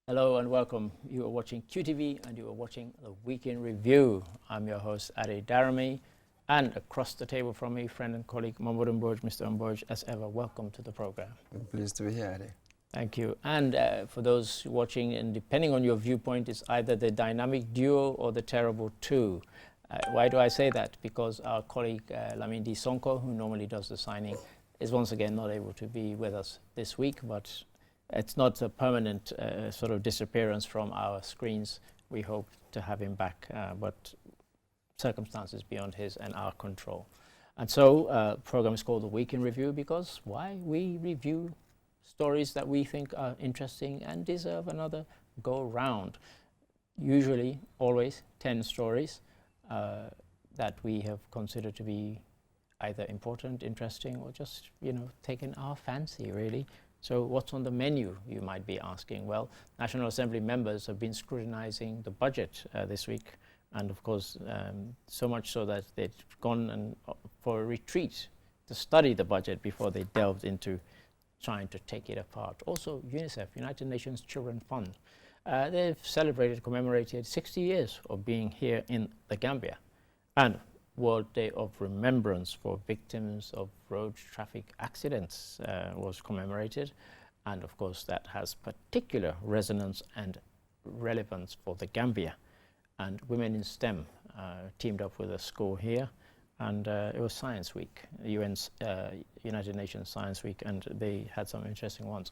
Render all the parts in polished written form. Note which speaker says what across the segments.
Speaker 1: Hello and welcome. You are watching QTV and you are watching the Week in Review. I'm your host, Ade Darami, and across the table from me, friend and colleague Mahmoud Mboj. Mr. Mboj, as ever, welcome to the program.
Speaker 2: I'm pleased to be here, Ade.
Speaker 1: Thank you. And for those watching, and depending on your viewpoint, it's either the dynamic duo or the terrible two. Why do I say that? Because our colleague Lamindi Sonko, who normally does the signing, is once again not able to be with us this week, but it's not a permanent sort of disappearance from our screens. We hope to have him back, but circumstances beyond his and our control. And so the program is called The Week in Review because why? We review stories that we think are interesting and deserve another go round. Usually, always 10 stories that we have considered to be either important, interesting, or just, taken our fancy, really. So what's on the menu, you might be asking? Well, National Assembly members have been scrutinizing the budget this week, and of course, so much so that they'd gone for a retreat to study the budget before they delved into trying to take it apart. Also, UNICEF, United Nations Children Fund, they've celebrated, commemorated 60 years of being here in the Gambia, and World Day of Remembrance for victims of road traffic accidents was commemorated, and of course that has particular resonance and relevance for the Gambia. And Women in STEM teamed up with a school here, and it was Science Week, UN's United Nations Science Week, and they had some interesting ones.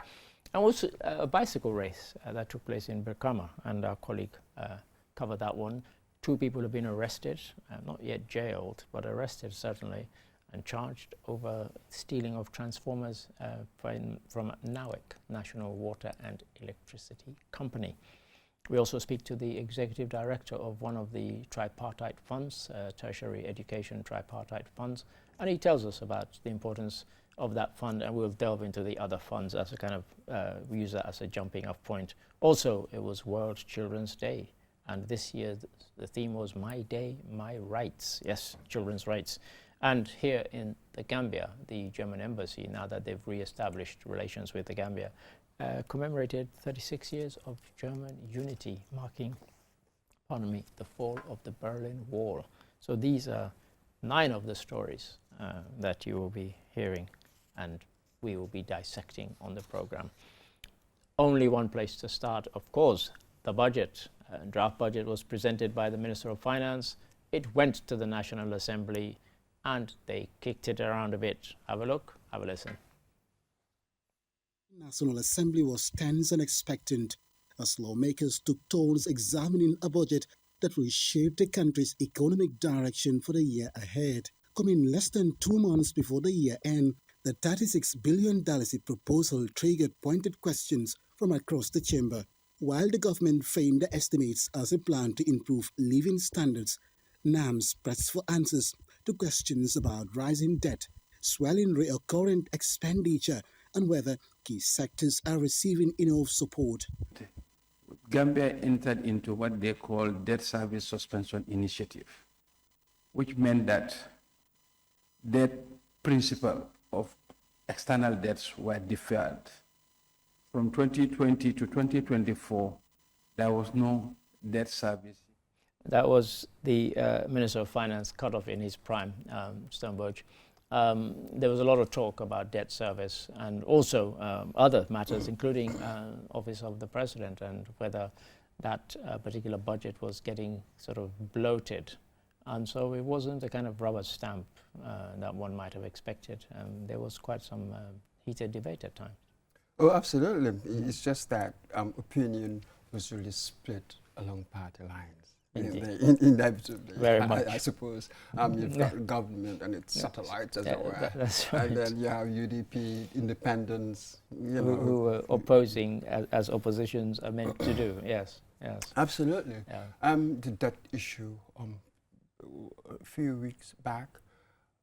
Speaker 1: And also a bicycle race that took place in Brikama, and our colleague covered that one. 2 people have been arrested, not yet jailed, but arrested certainly, and charged over stealing of transformers from NAWEC, National Water and Electricity Company. We also speak to the executive director of one of the tripartite funds, tertiary education tripartite funds, and he tells us about the importance of that fund, and we'll delve into the other funds as a kind of use that as a jumping off point. Also, it was World Children's Day. And this year, the theme was My Day, My Rights. Yes, children's rights. And here in the Gambia, the German embassy, now that they've re-established relations with the Gambia, commemorated 36 years of German unity, marking, the fall of the Berlin Wall. So these are 9 of the stories that you will be hearing and we will be dissecting on the program. Only one place to start, of course, the budget. Draft budget was presented by the Minister of Finance. It went to the National Assembly and they kicked it around a bit. Have a look, have a listen.
Speaker 3: National Assembly was tense and expectant as lawmakers took turns examining a budget that will shape the country's economic direction for the year ahead. Coming less than 2 months before the year end, the $36 billion proposal triggered pointed questions from across the chamber. While the government framed the estimates as a plan to improve living standards, NAMS pressed for answers to questions about rising debt, swelling recurrent expenditure, and whether key sectors are receiving enough support.
Speaker 4: Gambia entered into what they call debt service suspension initiative, which meant that debt principle of external debts were deferred. From 2020 to 2024, there was no debt service.
Speaker 1: That was the Minister of Finance cut off in his prime, Sternberg. There was a lot of talk about debt service and also other matters, including Office of the President and whether that particular budget was getting sort of bloated. And so it wasn't the kind of rubber stamp that one might have expected. There was quite some heated debate at times.
Speaker 2: Oh, absolutely. It's just that opinion was really split along party lines. Inevitably.
Speaker 1: Very much.
Speaker 2: I suppose you've got government and its satellites, as it were.
Speaker 1: That's right.
Speaker 2: And then you have UDP, independents,
Speaker 1: who were opposing as oppositions are meant to do. Yes, yes.
Speaker 2: Absolutely.
Speaker 1: Yeah.
Speaker 2: The debt issue a few weeks back,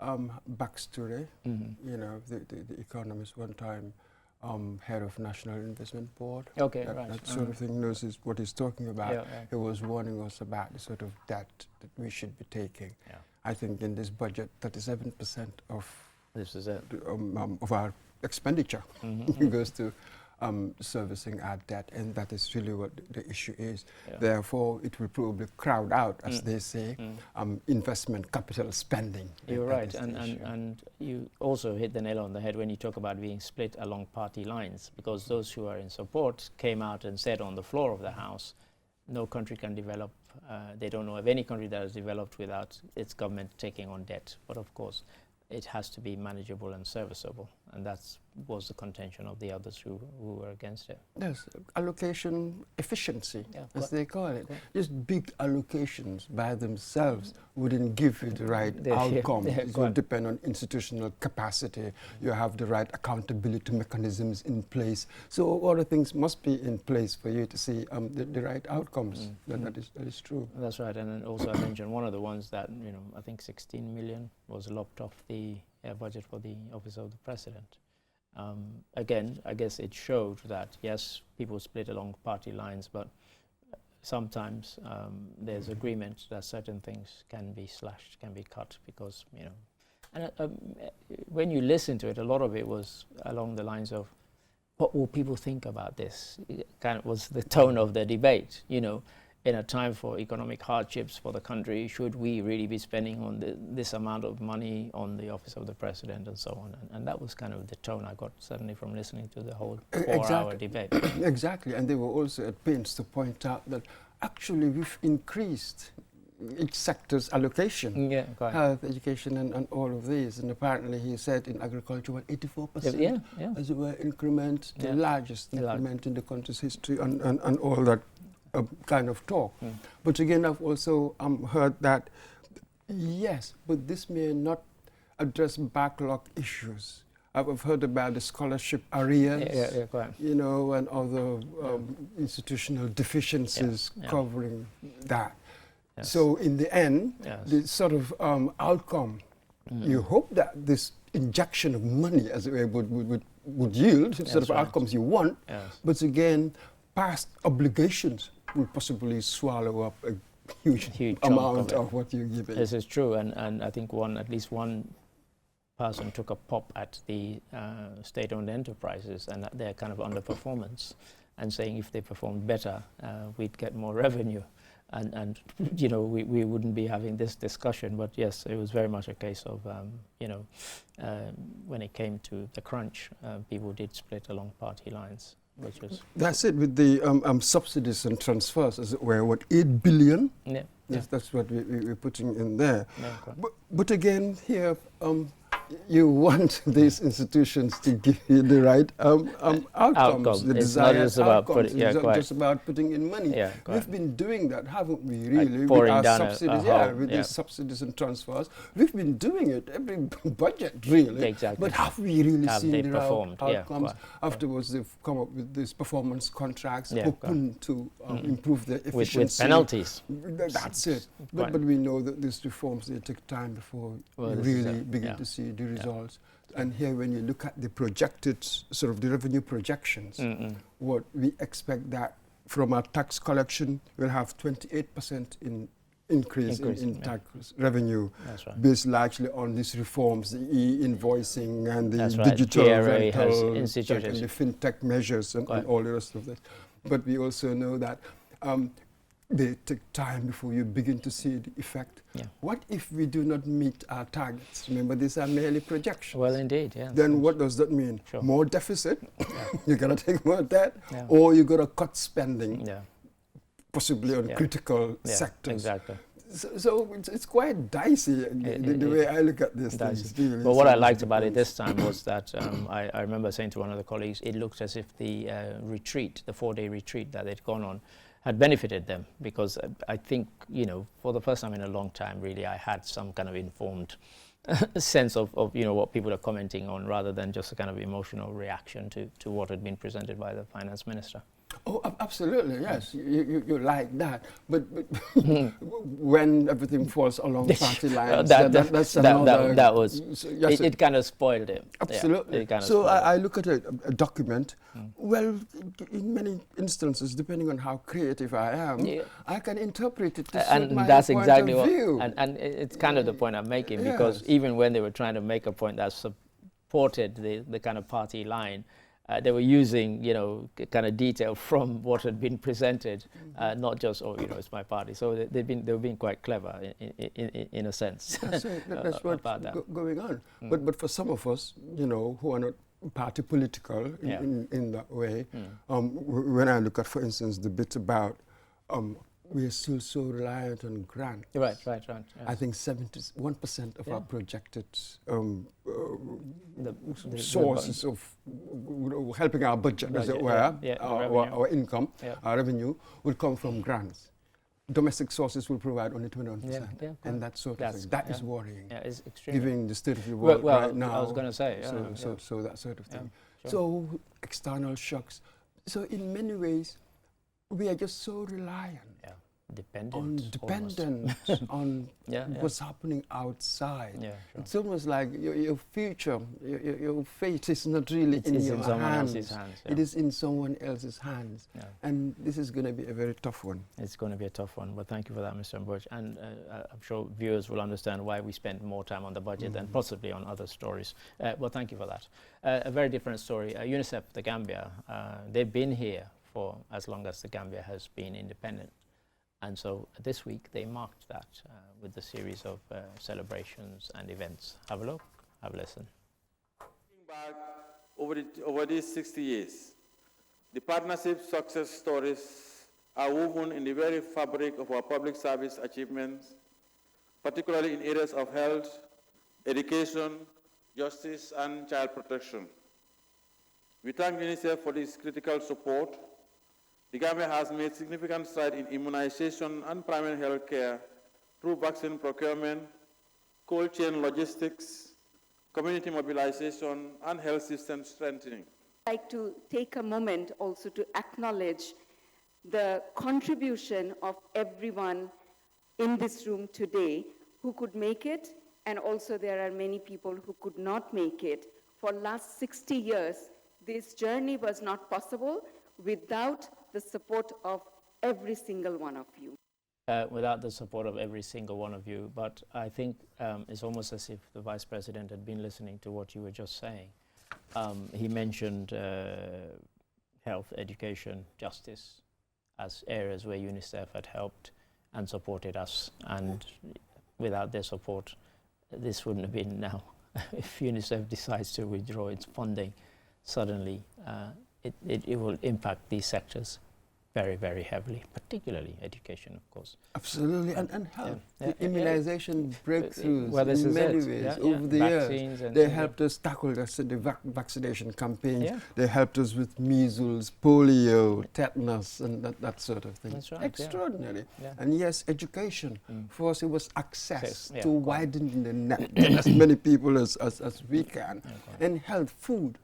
Speaker 2: backstory, the economist one time, head of National Investment Board.
Speaker 1: Okay,
Speaker 2: that,
Speaker 1: right.
Speaker 2: That sort of thing knows what he's talking about.
Speaker 1: Yeah.
Speaker 2: He was warning us about the sort of debt that we should be taking.
Speaker 1: Yeah.
Speaker 2: I think in this budget, 37% of
Speaker 1: This is it.
Speaker 2: Of our expenditure goes to servicing our debt, and that is really what the issue is.
Speaker 1: Yeah.
Speaker 2: Therefore, it will probably crowd out, as they say, investment capital spending.
Speaker 1: You're
Speaker 2: That
Speaker 1: right,
Speaker 2: is the
Speaker 1: and
Speaker 2: issue.
Speaker 1: you also hit the nail on the head when you talk about being split along party lines, because those who are in support came out and said on the floor of the House, no country can develop, they don't know of any country that has developed without its government taking on debt. But of course, it has to be manageable and serviceable, and that was the contention of the others who were against it.
Speaker 2: Yes, allocation efficiency,
Speaker 1: Yeah,
Speaker 2: as they call it.
Speaker 1: quite.
Speaker 2: Just big allocations by themselves wouldn't give you the right outcome.
Speaker 1: yeah,
Speaker 2: It will
Speaker 1: quite.
Speaker 2: depend on institutional capacity. You have the right accountability mechanisms in place. So all the things must be in place for you to see the right outcomes. That is true.
Speaker 1: That's right, and then also I mentioned one of the ones that, you know, I think 16 million was lopped off the budget for the Office of the President. Again, I guess it showed that, yes, people split along party lines, but sometimes there's agreement that certain things can be slashed, can be cut, because, you know, and when you listen to it, a lot of it was along the lines of, what will people think about this? It kind of was the tone of the debate, you know. In a time for economic hardships for the country, should we really be spending on this amount of money on the Office of the President and so on? And that was kind of the tone I got certainly from listening to the whole 4-hour debate.
Speaker 2: Exactly, and they were also at pains to point out that actually we've increased each sector's allocation.
Speaker 1: Yeah, quite.
Speaker 2: Health, education, and all of these. And apparently he said in agriculture, 84%.
Speaker 1: Yeah.
Speaker 2: As it were, increment, the
Speaker 1: Yeah.
Speaker 2: largest
Speaker 1: The
Speaker 2: increment in the country's history, and all that kind of talk. But again, I've also heard that, yes, but this may not address backlog issues. I've heard about the scholarship arrears,
Speaker 1: Yeah, quite.
Speaker 2: you know, and other institutional deficiencies
Speaker 1: Yeah.
Speaker 2: covering that.
Speaker 1: Yes.
Speaker 2: So in the end,
Speaker 1: Yes.
Speaker 2: the sort of outcome, you hope that this injection of money, as it were, would yield the sort of
Speaker 1: right.
Speaker 2: outcomes you want.
Speaker 1: Yes.
Speaker 2: But again, past obligations will possibly swallow up a huge
Speaker 1: Huge chunk
Speaker 2: amount
Speaker 1: of it.
Speaker 2: of what you're giving.
Speaker 1: This is true, and I think at least one person took a pop at the state-owned enterprises and at their kind of underperformance, and saying if they performed better, we'd get more revenue, and you know, we wouldn't be having this discussion. But yes, it was very much a case of you know, when it came to the crunch, people did split along party lines, which was
Speaker 2: That's it with the subsidies and transfers, as it were, what, 8 billion?
Speaker 1: yeah.
Speaker 2: Yes, that's what we're putting in there.
Speaker 1: Yeah, correct.
Speaker 2: But again, here, you want these institutions to give you the right outcomes,
Speaker 1: Outcome.
Speaker 2: the
Speaker 1: It's not
Speaker 2: desired
Speaker 1: just about
Speaker 2: outcomes.
Speaker 1: yeah,
Speaker 2: It's not
Speaker 1: quite.
Speaker 2: just about putting in money.
Speaker 1: Yeah,
Speaker 2: We've
Speaker 1: correct.
Speaker 2: been doing that, haven't we, really? With
Speaker 1: pouring
Speaker 2: our
Speaker 1: down a
Speaker 2: subsidies,
Speaker 1: hole,
Speaker 2: with
Speaker 1: yeah.
Speaker 2: these subsidies and transfers. We've been doing it every budget, really.
Speaker 1: Exactly.
Speaker 2: But have we really
Speaker 1: Have
Speaker 2: seen
Speaker 1: they
Speaker 2: the
Speaker 1: performed? Yeah,
Speaker 2: outcomes?
Speaker 1: quite.
Speaker 2: Afterwards, they've come up with these performance contracts,
Speaker 1: Yeah,
Speaker 2: hoping to improve their efficiency.
Speaker 1: with penalties.
Speaker 2: That's it.
Speaker 1: Quite.
Speaker 2: But we know that these reforms, they take time before
Speaker 1: Well,
Speaker 2: you
Speaker 1: this is
Speaker 2: really
Speaker 1: it,
Speaker 2: begin
Speaker 1: yeah.
Speaker 2: to see the results. And here, when you look at the projected, sort of the revenue projections, what we expect that from our tax collection, we'll have 28% increase in
Speaker 1: yeah.
Speaker 2: tax revenue,
Speaker 1: That's right.
Speaker 2: based largely on these reforms, the e-invoicing and the
Speaker 1: That's right.
Speaker 2: digital
Speaker 1: GRA has
Speaker 2: rental
Speaker 1: instituted.
Speaker 2: and the fintech measures and
Speaker 1: Quite.
Speaker 2: all the rest of this. But we also know that they take time before you begin to see the effect.
Speaker 1: Yeah.
Speaker 2: What if we do not meet our targets? Remember, these are merely projections.
Speaker 1: Well, indeed, yeah.
Speaker 2: Then what does that mean?
Speaker 1: Sure.
Speaker 2: More deficit, you gotta take more debt,
Speaker 1: Yeah.
Speaker 2: or you gotta cut spending,
Speaker 1: Yeah.
Speaker 2: possibly on
Speaker 1: Yeah.
Speaker 2: critical
Speaker 1: Yeah,
Speaker 2: sectors.
Speaker 1: exactly.
Speaker 2: So it's quite dicey, the way I look at this
Speaker 1: Dicey.
Speaker 2: things. Really.
Speaker 1: But what
Speaker 2: So
Speaker 1: I
Speaker 2: it
Speaker 1: liked about it
Speaker 2: depends.
Speaker 1: this time was that I remember saying to one of the colleagues, it looked as if the retreat, the 4-day retreat that they'd gone on, had benefited them, because I think, you know, for the first time in a long time, really, I had some kind of informed sense of you know, what people are commenting on, rather than just a kind of emotional reaction to what had been presented by the finance minister.
Speaker 2: Oh, absolutely, yes. You like that. But when everything falls along party lines, that's another...
Speaker 1: that was...
Speaker 2: So, yes,
Speaker 1: it kind of spoiled it.
Speaker 2: absolutely.
Speaker 1: Yeah, it kind of
Speaker 2: So
Speaker 1: spoiled it.
Speaker 2: I look at a document. Well, in many instances, depending on how creative I am,
Speaker 1: Yeah.
Speaker 2: I can interpret it to suit
Speaker 1: And
Speaker 2: my
Speaker 1: that's
Speaker 2: point
Speaker 1: exactly
Speaker 2: of
Speaker 1: what...
Speaker 2: view.
Speaker 1: And it's kind of the point I'm making, because
Speaker 2: Yes.
Speaker 1: even when they were trying to make a point that supported the kind of party line, they were using, kind of detail from what had been presented, not just, it's my party. So they were being quite clever in a sense.
Speaker 2: That's what's
Speaker 1: about that.
Speaker 2: going on. But for some of us, who are not party political in that way, when I look at, for instance, the bit about we are still so reliant on grant.
Speaker 1: Right. Yes.
Speaker 2: I think 71% of our projected sources of helping our budget, as it were, our income, our revenue, will come from grants. Domestic sources will provide only 21%, and that sort of thing. That is worrying.
Speaker 1: Yeah, it's extremely.
Speaker 2: Given the state of the world right now.
Speaker 1: I was going to say.
Speaker 2: So that sort of thing.
Speaker 1: Sure.
Speaker 2: So external shocks. So in many ways, we are just so reliant.
Speaker 1: Dependent
Speaker 2: on what's happening outside.
Speaker 1: Yeah, sure.
Speaker 2: It's almost like your future, your fate is not really in your hands.
Speaker 1: Else's hands. Yeah.
Speaker 2: It is in someone else's hands.
Speaker 1: Yeah.
Speaker 2: And this is going to be a very tough one.
Speaker 1: It's going to be a tough one, but thank you for that, Mr. Mboch. And I'm sure viewers will understand why we spend more time on the budget than possibly on other stories. Well, thank you for that. A very different story. UNICEF, the Gambia, they've been here for as long as the Gambia has been independent. And so this week they marked that with a series of celebrations and events. Have a look, have a listen.
Speaker 5: Looking back over these 60 years, the partnership success stories are woven in the very fabric of our public service achievements, particularly in areas of health, education, justice, and child protection. We thank UNICEF for this critical support. The Gambia has made significant strides in immunization and primary health care through vaccine procurement, cold chain logistics, community mobilization, and health system strengthening.
Speaker 6: I'd like to take a moment also to acknowledge the contribution of everyone in this room today who could make it, and also there are many people who could not make it. For the last 60 years, this journey was not possible without the support of every single one of you.
Speaker 1: Without the support of every single one of you, but I think it's almost as if the Vice President had been listening to what you were just saying. He mentioned health, education, justice as areas where UNICEF had helped and supported us, and without their support, this wouldn't have been now. If UNICEF decides to withdraw its funding, suddenly it will impact these sectors very, very heavily, particularly education, of course.
Speaker 2: Absolutely, and health. The immunization breakthroughs
Speaker 1: well,
Speaker 2: in many ways over the years. They helped us tackle the vaccination campaigns.
Speaker 1: Yeah.
Speaker 2: They helped us with measles, polio, tetanus, and that sort of thing.
Speaker 1: That's right.
Speaker 2: Extraordinary.
Speaker 1: Yeah.
Speaker 2: And yes, education. For us, it was access
Speaker 1: Yeah,
Speaker 2: to widen the net, get as many people as we can. And health, food.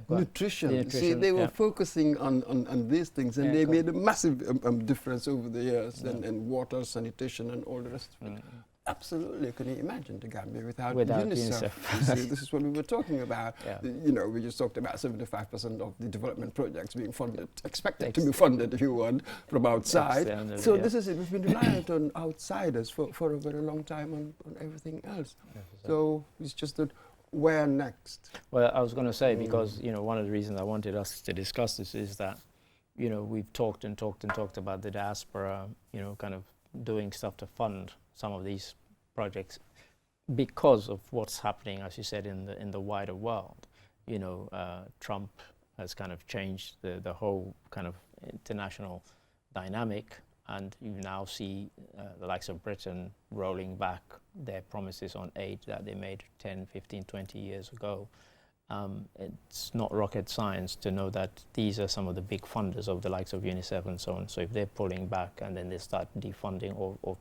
Speaker 2: Nutrition. See, they were focusing on these things, and they made a massive difference over the years, and water, sanitation, and all the rest of it. Absolutely. Can you imagine the Gambia without UNICEF? See, this is what we were talking about. We just talked about 75% of the development projects being funded, expected to be funded, if you want, from outside. So this is it. We've been reliant on outsiders for a very long time on everything else. So it's just that. Where next?
Speaker 1: Well, I was going to say, because one of the reasons I wanted us to discuss this is that we've talked about the diaspora, kind of doing stuff to fund some of these projects because of what's happening, as you said, in the wider world. Trump has kind of changed the whole kind of international dynamic, and you now see the likes of Britain rolling back their promises on aid that they made 10, 15, 20 years ago. It's not rocket science to know that these are some of the big funders of the likes of UNICEF and so on. So if they're pulling back and then they start defunding or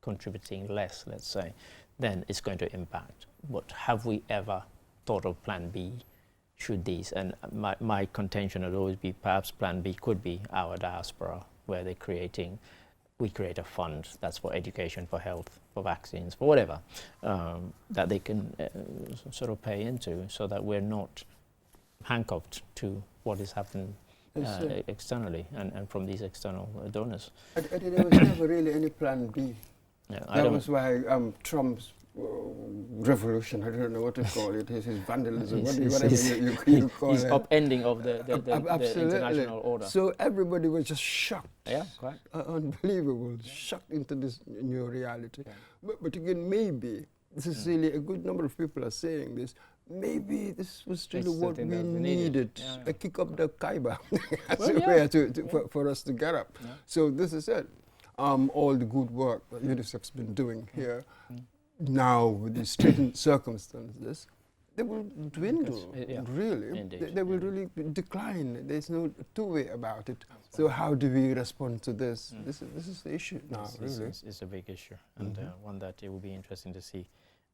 Speaker 1: contributing less, let's say, then it's going to impact. But have we ever thought of Plan B? Should these, and my contention would always be perhaps Plan B could be our diaspora, where we create a fund that's for education, for health, for vaccines, for whatever, that they can sort of pay into, so that we're not handcuffed to what is happening externally and from these external donors.
Speaker 2: There was never really any Plan B.
Speaker 1: Yeah,
Speaker 2: that was why Trump revolution. I don't know what to call it. His vandalism,
Speaker 1: He's-
Speaker 2: whatever you call
Speaker 1: He's
Speaker 2: it.
Speaker 1: upending of the
Speaker 2: Absolutely.
Speaker 1: international order.
Speaker 2: So everybody was just shocked.
Speaker 1: Yeah, quite.
Speaker 2: Unbelievable, shocked into this new reality. But again, maybe, this is really, a good number of people are saying this, maybe this was really
Speaker 1: It's the
Speaker 2: what we
Speaker 1: thing that we needed.
Speaker 2: needed,
Speaker 1: Yeah.
Speaker 2: a kick up the Kaiba, as
Speaker 1: Well,
Speaker 2: it
Speaker 1: yeah.
Speaker 2: were, for us to get up.
Speaker 1: Yeah.
Speaker 2: So this is it. All the good work that UNICEF's been doing here, now with these straitened circumstances, they will dwindle,
Speaker 1: yeah.
Speaker 2: really.
Speaker 1: Indeed,
Speaker 2: They will really decline. There's no two-way about it. So how do we respond to this? This is the issue now, really.
Speaker 1: It's a big issue, and one that it will be interesting to see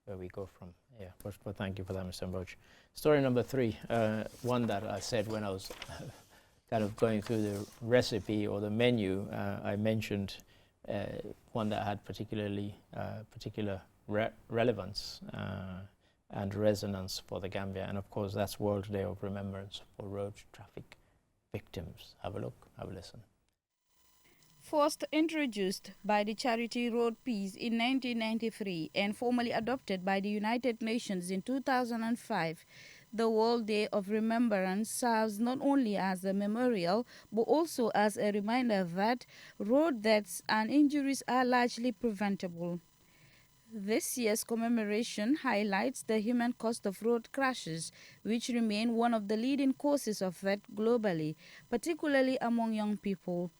Speaker 1: where we go from. Yeah, but thank you for that, Mr. Mboch. Story number 3, one that I said when I was kind of going through the recipe or the menu, I mentioned one that had particular relevance and resonance for the Gambia, and of course that's World Day of Remembrance for Road Traffic Victims. Have a look, have a listen.
Speaker 7: First introduced by the charity Road Peace in 1993 and formally adopted by the United Nations in 2005, the World Day of Remembrance serves not only as a memorial but also as a reminder that road deaths and injuries are largely preventable. This year's commemoration highlights the human cost of road crashes, which remain one of the leading causes of death globally, particularly among young people.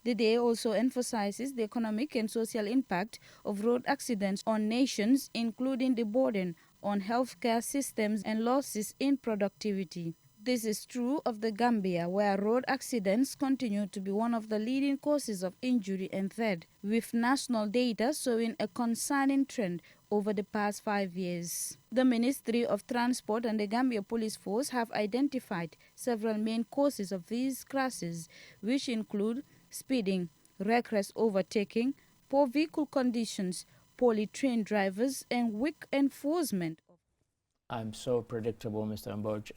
Speaker 7: The day also emphasizes the economic and social impact of road accidents on nations, including the burden on healthcare systems and losses in productivity. This is true of the Gambia, where road accidents continue to be one of the leading causes of injury and death, with national data showing a concerning trend over the past 5 years. The Ministry of Transport and the Gambia Police Force have identified several main causes of these crashes, which include speeding, reckless overtaking, poor vehicle conditions, poorly trained drivers, and weak enforcement.
Speaker 1: I'm so predictable, Mr. Mboch.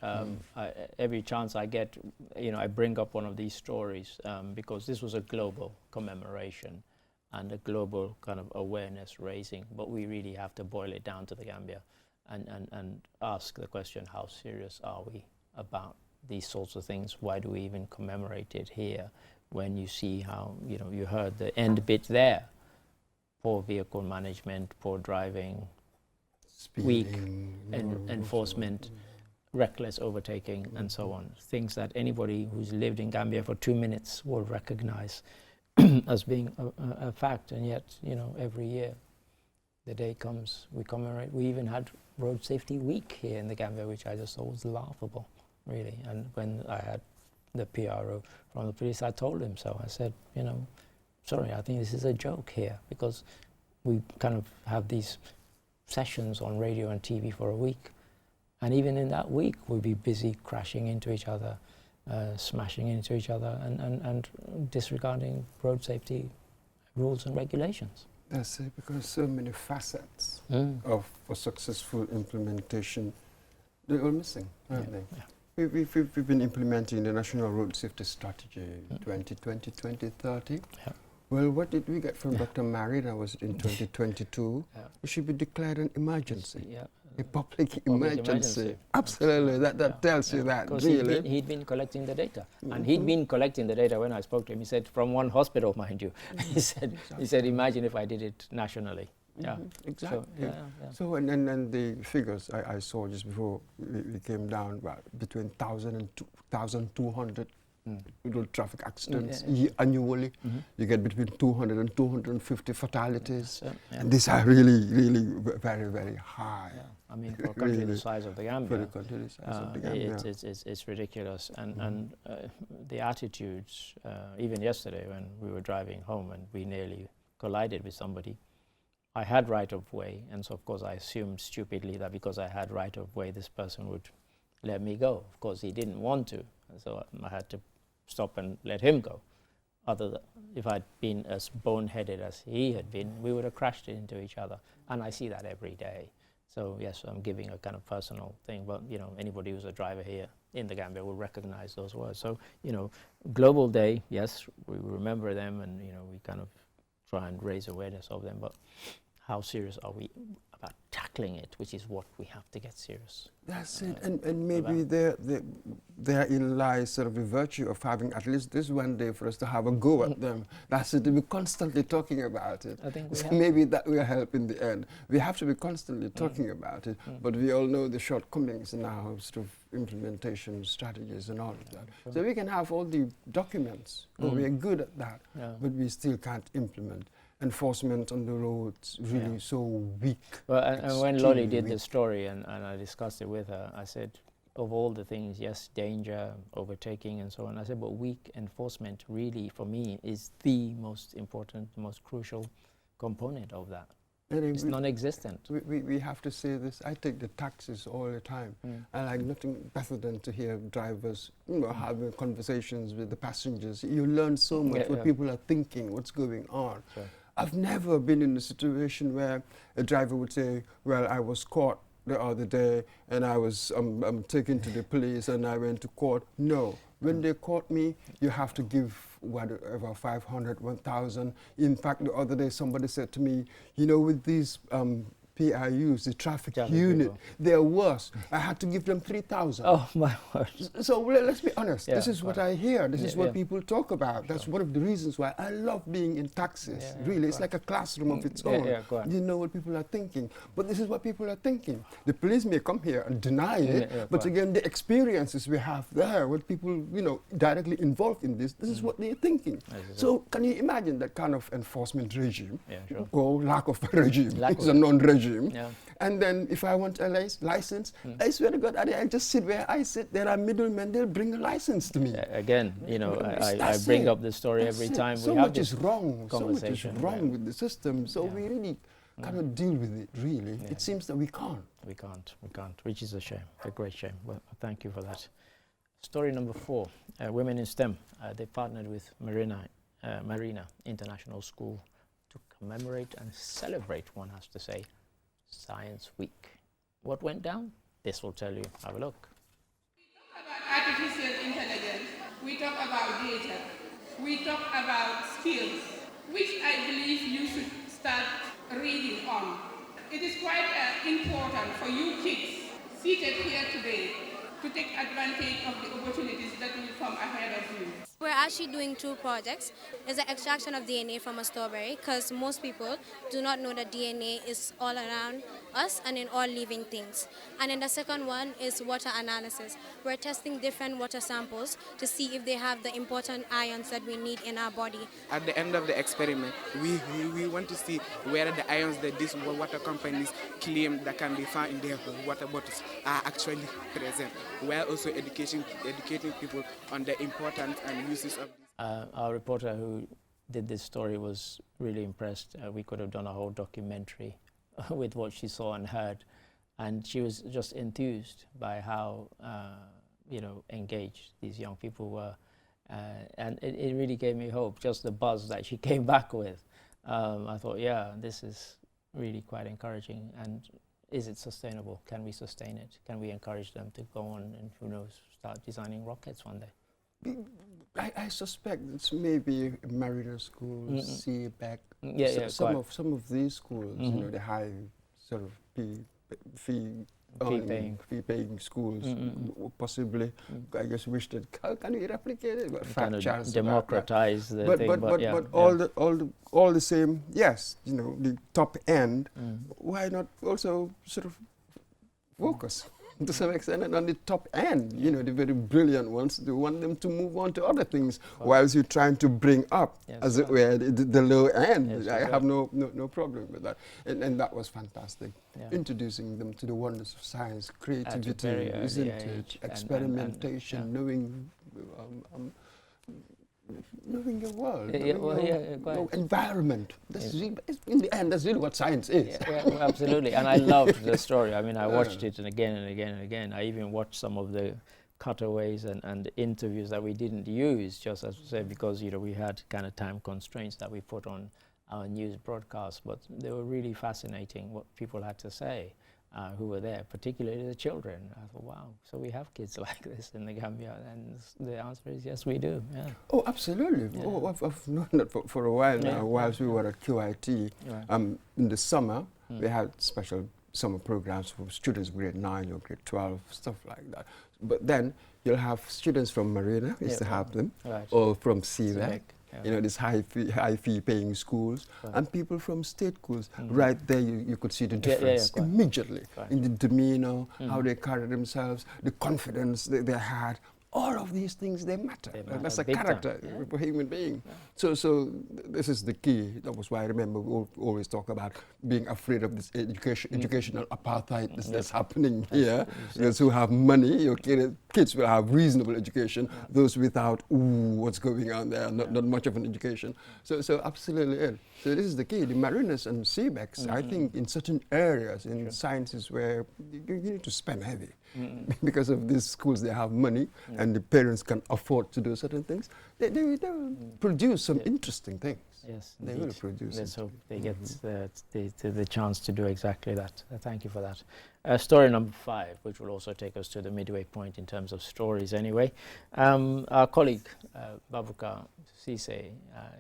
Speaker 1: Every chance I get, I bring up one of these stories because this was a global commemoration and a global kind of awareness raising. But we really have to boil it down to the Gambia and ask the question, how serious are we about these sorts of things? Why do we even commemorate it here when you see how, you heard the end bit there. Poor vehicle management, poor driving, weak enforcement, reckless overtaking, and so on. Things that anybody who's lived in Gambia for 2 minutes will recognize as being a fact. And yet, every year the day comes, we commemorate. We even had Road Safety Week here in the Gambia, which I just thought was laughable, really. And when I had the PRO from the police, I told him so. I said, sorry, I think this is a joke here, because we kind of have these sessions on radio and TV for a week, and even in that week we'll be busy crashing into each other, smashing into each other, and disregarding road safety rules and regulations.
Speaker 2: That's it, because so many facets of a successful implementation, they're all missing, aren't they?
Speaker 1: Yeah.
Speaker 2: We've been implementing the National Road Safety Strategy 2020-2030.
Speaker 1: Yeah.
Speaker 2: Well, what did we get from Dr. Marina? Was it in 2022?
Speaker 1: Yeah.
Speaker 2: It should be declared an emergency,
Speaker 1: Yeah.
Speaker 2: a public emergency. Absolutely, that tells you that,
Speaker 1: Because
Speaker 2: really.
Speaker 1: he'd been collecting the data, and he'd been collecting the data when I spoke to him. He said, from one hospital, mind you. He said, imagine if I did it nationally. Yeah,
Speaker 2: Exactly.
Speaker 1: So, yeah.
Speaker 2: So, and the figures I saw just before we came down, about between 1,000 and 2,200 road traffic accidents annually. You get between 200 and 250 fatalities.
Speaker 1: So, yeah.
Speaker 2: And these are really, really very, very high.
Speaker 1: Yeah. I mean, for a country
Speaker 2: Really,
Speaker 1: the size of the
Speaker 2: For
Speaker 1: Gambia,
Speaker 2: the country the size of the Gambia.
Speaker 1: it's ridiculous. And the attitudes, even yesterday when we were driving home and we nearly collided with somebody, I had right of way, and so of course I assumed stupidly that because I had right of way, this person would let me go. Of course he didn't want to, and so I had to stop and let him go. If I'd been as boneheaded as he had been, we would have crashed into each other, and I see that every day. So yes, I'm giving a kind of personal thing, but anybody who's a driver here in the Gambia will recognize those words. So Global Day, yes, we remember them, and we kind of try and raise awareness of them, but how serious are we about tackling it, which is what we have to get serious.
Speaker 2: That's it, and maybe therein lies sort of the virtue of having at least this one day for us to have a go at them. That's it, to be constantly talking about it.
Speaker 1: I think we
Speaker 2: So
Speaker 1: have
Speaker 2: maybe that will help in the end. We have to be constantly talking about it, but we all know the shortcomings in our sort of implementation strategies and all of that.
Speaker 1: Sure.
Speaker 2: So we can have all the documents, we are good at that,
Speaker 1: Yeah.
Speaker 2: but we still can't implement. Enforcement on the roads really
Speaker 1: Yeah.
Speaker 2: so weak.
Speaker 1: Well, and when Lolly
Speaker 2: Extremely
Speaker 1: did
Speaker 2: weak.
Speaker 1: the story and I discussed it with her, I said, of all the things, yes, danger, overtaking and so on, I said, but weak enforcement really, for me, is the most important, most crucial component of that.
Speaker 2: And
Speaker 1: It's non-existent.
Speaker 2: we have to say this. I take the taxis all the time. I like nothing better than to hear drivers, having conversations with the passengers. You learn so much what people are thinking, what's going on.
Speaker 1: Sure.
Speaker 2: I've never been in a situation where a driver would say, well, I was caught the other day and I was taken to the police and I went to court. No. When they caught me, you have to give whatever, 500, 1,000. In fact, the other day somebody said to me, with these PIUs, the traffic unit,
Speaker 1: people.
Speaker 2: they're worse. I had to give them 3,000.
Speaker 1: Oh, my word.
Speaker 2: So let's be honest.
Speaker 1: Yeah,
Speaker 2: This is what I hear. This is what
Speaker 1: yeah.
Speaker 2: people talk about. That's one of the reasons why I love being in taxis.
Speaker 1: Yeah,
Speaker 2: Really, it's
Speaker 1: go on.
Speaker 2: like a classroom of its
Speaker 1: Yeah,
Speaker 2: own.
Speaker 1: yeah, go on.
Speaker 2: You know what people are thinking. But this is what people are thinking. The police may come here and deny it,
Speaker 1: Yeah,
Speaker 2: but
Speaker 1: go on.
Speaker 2: again, the experiences we have there, with people, directly involved in this is what they're thinking.
Speaker 1: This is
Speaker 2: So can you imagine that kind of enforcement regime?
Speaker 1: Yeah, sure.
Speaker 2: Or lack of a regime.
Speaker 1: Lack
Speaker 2: It's
Speaker 1: of
Speaker 2: a
Speaker 1: it.
Speaker 2: non-regime.
Speaker 1: Yeah.
Speaker 2: And then if I want a license, I swear to God, I just sit where I sit. There are middlemen, they'll bring a license to me.
Speaker 1: Again, I
Speaker 2: That's
Speaker 1: bring
Speaker 2: it.
Speaker 1: up the story
Speaker 2: That's
Speaker 1: every
Speaker 2: it.
Speaker 1: time
Speaker 2: So
Speaker 1: we have
Speaker 2: much
Speaker 1: this
Speaker 2: is wrong. So much is
Speaker 1: conversation.
Speaker 2: wrong with the system. So
Speaker 1: Yeah.
Speaker 2: we really cannot deal with it, really.
Speaker 1: Yeah.
Speaker 2: It seems that we can't.
Speaker 1: We can't, which is a shame, a great shame. Well, thank you for that. Story number 4, Women in STEM. They partnered with Marina International School to commemorate and celebrate, one has to say, Science Week. What went down? This will tell you. Have a look.
Speaker 8: We talk about artificial intelligence, we talk about data, we talk about skills, which I believe you should start reading on. It is quite important for you kids seated here today to take advantage of the opportunities that will come ahead of you.
Speaker 9: We're actually doing 2 projects. There's the extraction of DNA from a strawberry, because most people do not know that DNA is all around us and in all living things. And then the second one is water analysis. We're testing different water samples to see if they have the important ions that we need in our body.
Speaker 10: At the end of the experiment, we want to see where the ions that these water companies claim that can be found in their water bottles are actually present. We're also educating people on the importance and uses of this.
Speaker 1: Our reporter who did this story was really impressed. We could have done a whole documentary with what she saw and heard, and she was just enthused by how engaged these young people were, and it really gave me hope. Just the buzz that she came back with, I thought, yeah, this is really quite encouraging. And is it sustainable? Can we sustain it? Can we encourage them to go on and, who knows, start designing rockets one day?
Speaker 2: I suspect it's maybe Mariner schools, CBEC, some of these schools, the high sort of fee-paying schools, possibly. I just wish that can we replicate it? But
Speaker 1: Kind of democratize the thing,
Speaker 2: but all the same, yes, the top end. Why not also sort of focus to some extent on the top end? The very brilliant ones. You want them to move on to other things, whilst you're trying to bring up, as it were, the low end. I have no problem with that, and that was fantastic.
Speaker 1: Yeah.
Speaker 2: Introducing them to the wonders of science, creativity,
Speaker 1: very early
Speaker 2: isn't
Speaker 1: age,
Speaker 2: it?
Speaker 1: and
Speaker 2: Experimentation, knowing your world, environment. In the end, that's really what science is.
Speaker 1: Well, absolutely, and I loved the story. I mean, I watched it again and again and again. I even watched some of the cutaways and interviews that we didn't use, just as we said, because we had kind of time constraints that we put on our news broadcast. But they were really fascinating what people had to say, who were there, particularly the children. I thought, wow, so we have kids like this in the Gambia, and the answer is yes, we do. Yeah.
Speaker 2: Oh, absolutely.
Speaker 1: Yeah.
Speaker 2: Oh, I've known that for a while now.
Speaker 1: Yeah.
Speaker 2: Whilst we were at QIT,
Speaker 1: Right.
Speaker 2: in the summer, we had special summer programs for students grade 9 or grade 12, stuff like that. But then you'll have students from Marina, we used to have them,
Speaker 1: Right.
Speaker 2: or from CVEC,
Speaker 1: Yeah.
Speaker 2: you know, these high fee paying schools,
Speaker 1: Right.
Speaker 2: and people from state schools. Right there, you could see the
Speaker 1: Yeah, yeah,
Speaker 2: difference
Speaker 1: quite.
Speaker 2: immediately
Speaker 1: Right.
Speaker 2: in the demeanor, how they carry themselves, the confidence they had. All of these things, they matter.
Speaker 1: They matter
Speaker 2: That's a
Speaker 1: big time.
Speaker 2: character
Speaker 1: Yeah.
Speaker 2: for a human being. So this is the key. That was why I remember we always talk about being afraid of this educational apartheid that's happening here. Those who have money, your kids will have reasonable education. Those without, what's going on there? Not much of an education. So absolutely it. So this is the key. The Marinas and CBECs, I think in certain areas, in sciences where you need to spend heavy. Because of these schools, they have money and the parents can afford to do certain things. They will produce some interesting things.
Speaker 1: Yes,
Speaker 2: They
Speaker 1: indeed.
Speaker 2: will produce
Speaker 1: Let's
Speaker 2: it.
Speaker 1: hope they get the chance to do exactly that. Thank you for that. Story number 5, which will also take us to the midway point in terms of stories anyway. Our colleague, Babukar Cisse,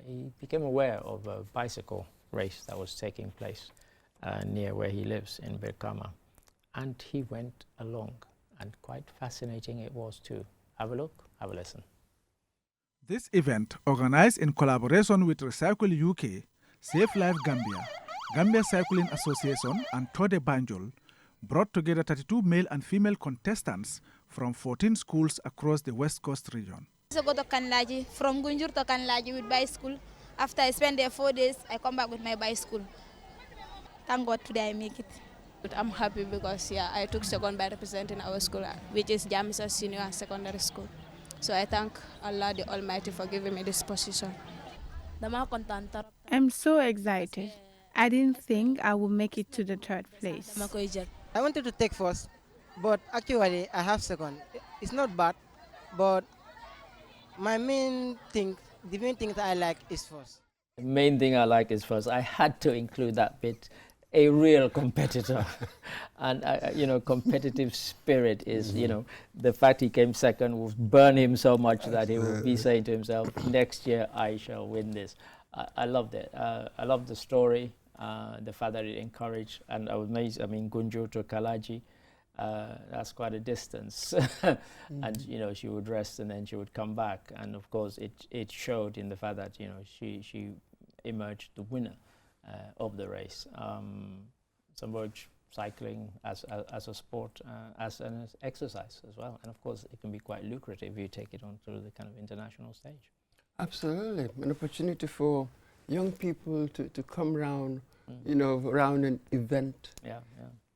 Speaker 1: he became aware of a bicycle race that was taking place near where he lives in Birkama. And he went along, and quite fascinating it was too. Have a look, have a listen.
Speaker 11: This event, organized in collaboration with Recycle UK, Safe Life Gambia, Gambia Cycling Association and Tode Banjul, brought together 32 male and female contestants from 14 schools across the West Coast region.
Speaker 12: I go to Kanlaji, from Gunjur to Kanlaji with bicycle. After I spend there 4 days, I come back with my bicycle. Thank God today I make it.
Speaker 13: I'm happy because I took second by representing our school, which is Jamisa Senior and Secondary School. So I thank Allah the Almighty for giving me this position.
Speaker 14: I'm so excited. I didn't think I would make it to the 3rd place.
Speaker 15: I wanted to take first, but actually I have second. It's not bad, but the main thing that I like is first.
Speaker 1: The main thing I like is first. I had to include that bit. A real competitor, and competitive spirit is, the fact he came second will burn him so much that he will be saying to himself, next year I shall win this. I loved it. I loved the story, the fact that it encouraged, and I was amazed. I mean, Gunjur to Kalaji, that's quite a distance. And, she would rest and then she would come back. And of course, it showed in the fact that, she emerged the winner of the race. Some urge cycling as a sport, as an exercise as well. And of course, it can be quite lucrative if you take it onto the kind of international stage.
Speaker 2: Absolutely. An opportunity for young people to come around, around an event.
Speaker 1: Yeah.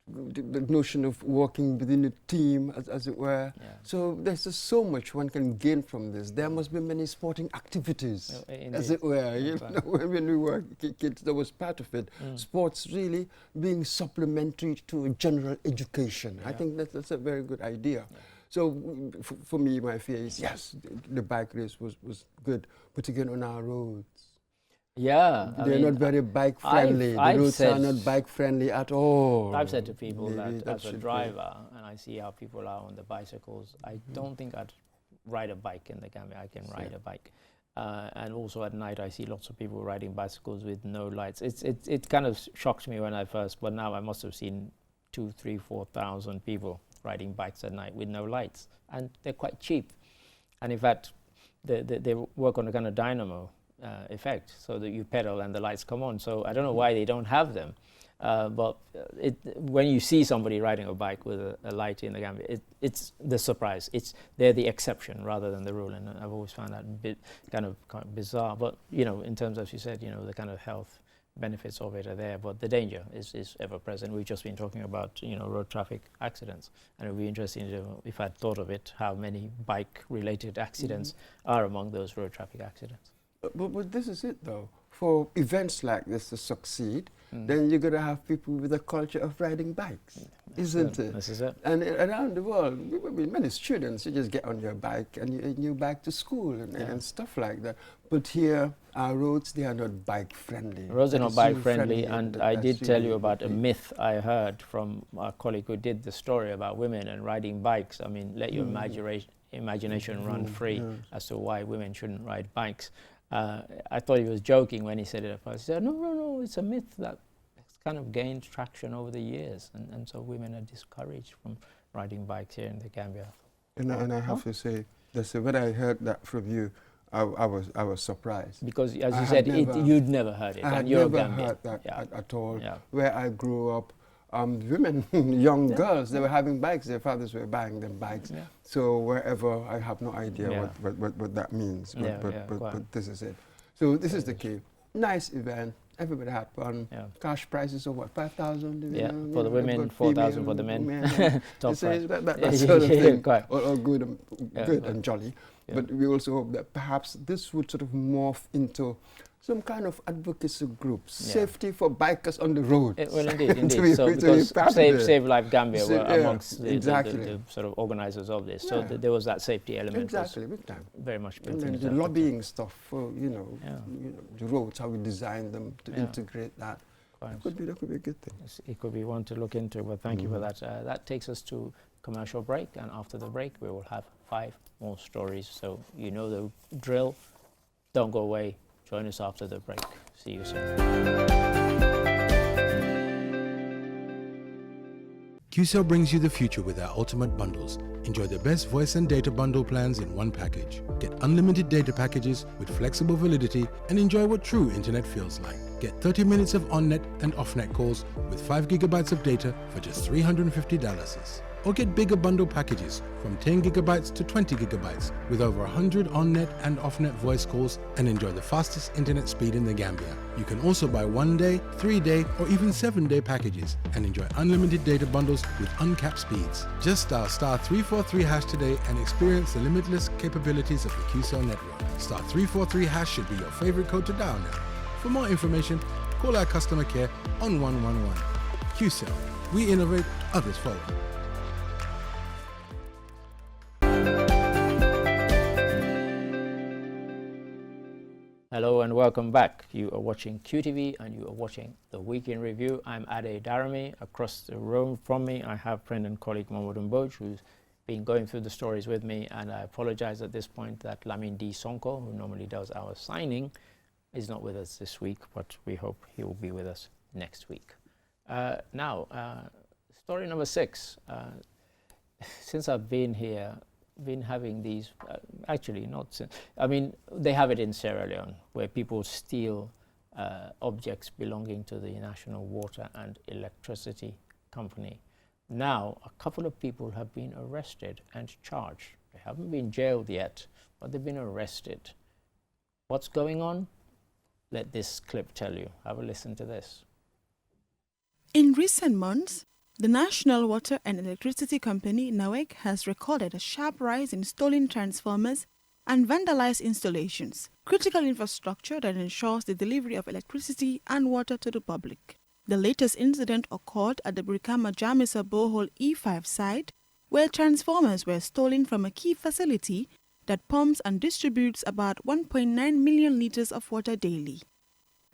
Speaker 2: The notion of working within a team, as it were.
Speaker 1: Yeah.
Speaker 2: So there's just so much one can gain from this. There must be many sporting activities, as it were. When we were kids, that was part of it. Sports really being supplementary to general education. I think that's a very good idea. So for me, my fear is, yes, the bike race was good, but again on our roads.
Speaker 1: Yeah,
Speaker 2: they're not very bike friendly. The roads are not bike friendly at all.
Speaker 1: I've said to people that as a driver, and I see how people are on the bicycles, I don't think I'd ride a bike in the Gambia. I can ride a bike. And also at night, I see lots of people riding bicycles with no lights. It kind of shocked me when I first, but now I must have seen 2,000, 3,000, 4,000 people riding bikes at night with no lights. And they're quite cheap. And in fact, they work on a kind of dynamo effect, so that you pedal and the lights come on. So I don't know why they don't have them, but when you see somebody riding a bike with a light in the Gambia, it's the surprise. They're the exception rather than the rule, and I've always found that a bit kind of bizarre. But in terms of, as you said, the kind of health benefits of it are there, but the danger is ever present. We've just been talking about road traffic accidents, and it would be interesting to, if I'd thought of it, how many bike-related accidents are among those road traffic accidents.
Speaker 2: But this is it, though. For events like this to succeed, then you're going to have people with a culture of riding bikes, isn't it?
Speaker 1: This is it.
Speaker 2: And around the world, many students, you just get on your bike and you bike to school and stuff like that. But here, our roads, they are not bike friendly.
Speaker 1: Roads are not
Speaker 2: That's
Speaker 1: bike
Speaker 2: really
Speaker 1: friendly, and I did tell you about a
Speaker 2: the
Speaker 1: myth I heard from a colleague who did the story about women and riding bikes. I mean, let your imagination run free as to why women shouldn't ride bikes. I thought he was joking when he said it at first. He said, no, it's a myth that has kind of gained traction over the years, and so women are discouraged from riding bikes here in the Gambia.
Speaker 2: And I have to say, when I heard that from you, I was surprised.
Speaker 1: Because, as you said, you'd never heard it.
Speaker 2: I had
Speaker 1: you're
Speaker 2: never heard that at all. Where I grew up, women, young girls, they were having bikes. Their fathers were buying them bikes. So wherever, I have no idea what that means. But this is it. So this is the key. Nice event. Everybody had fun. Cash prizes of what, 5,000?
Speaker 1: Yeah, for the women, 4,000 for the men. Top prize.
Speaker 2: That sort of thing. All good and jolly. But we also hope that perhaps this would sort of morph into some kind of advocacy group, safety for bikers on the road.
Speaker 1: Well, indeed. So because Save Life Gambia were amongst the sort of organizers of this. So there was that safety element.
Speaker 2: Exactly, big time.
Speaker 1: Very much built
Speaker 2: in.
Speaker 1: into
Speaker 2: The lobbying stuff for, the roads, how we design them to integrate that. That could be a good thing.
Speaker 1: It could be one to look into, but thank you for that. That takes us to commercial break, and after the break we will have 5 more stories. So you know the drill. Don't go away. Join us after the break. See you soon.
Speaker 16: QCell brings you the future with our ultimate bundles. Enjoy the best voice and data bundle plans in one package. Get unlimited data packages with flexible validity and enjoy what true internet feels like. Get 30 minutes of on-net and off-net calls with 5 gigabytes of data for just $350. Or get bigger bundle packages from 10 gigabytes to 20 gigabytes with over 100 on-net and off-net voice calls and enjoy the fastest internet speed in the Gambia. You can also buy 1-day, 3-day or even 7-day packages and enjoy unlimited data bundles with uncapped speeds. Just dial *343# today and experience the limitless capabilities of the QCell network. *343# should be your favorite code to dial now. For more information, call our customer care on 111. QCell. We innovate, others follow.
Speaker 1: Hello and welcome back. You are watching QTV and you are watching The Week in Review. I'm Ade Darami. Across the room from me, I have friend and colleague Mamadou Mbodj, who's been going through the stories with me. And I apologize at this point that Lamin D. Sonko, who normally does our signing, is not with us this week, but we hope he will be with us next week. Now, story number 6. Since I've been here, been having these, actually not since, I mean, they have it in Sierra Leone, where people steal objects belonging to the National Water and Electricity Company. Now, a couple of people have been arrested and charged. They haven't been jailed yet, but they've been arrested. What's going on? Let this clip tell you. Have a listen to this.
Speaker 17: In recent months, the National Water and Electricity Company, NAWEC, has recorded a sharp rise in stolen transformers and vandalized installations, critical infrastructure that ensures the delivery of electricity and water to the public. The latest incident occurred at the Brikama Jamisa Borehole E5 site, where transformers were stolen from a key facility that pumps and distributes about 1.9 million liters of water daily.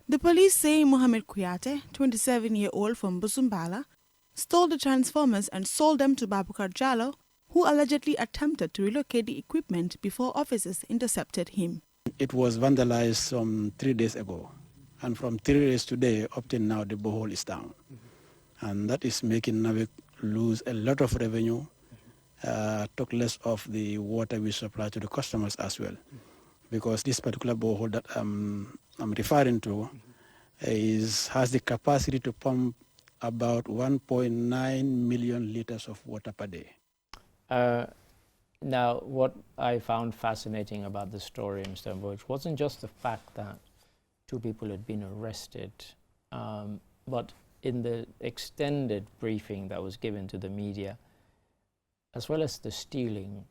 Speaker 17: The police say Mohamed Kuyate, 27-year-old from Busumbala, stole the transformers and sold them to Babukar Jallo, who allegedly attempted to relocate the equipment before officers intercepted him.
Speaker 18: It was vandalized 3 days ago, and from 3 days today up till now the borehole is down. And that is making NAWEC lose a lot of revenue, talk less of the water we supply to the customers as well. Because this particular borehole that I'm referring to has the capacity to pump about 1.9 million liters of water per day.
Speaker 1: Now, what I found fascinating about the story, Mr. Mbodj, wasn't just the fact that 2 people had been arrested, but in the extended briefing that was given to the media, as well as the stealing,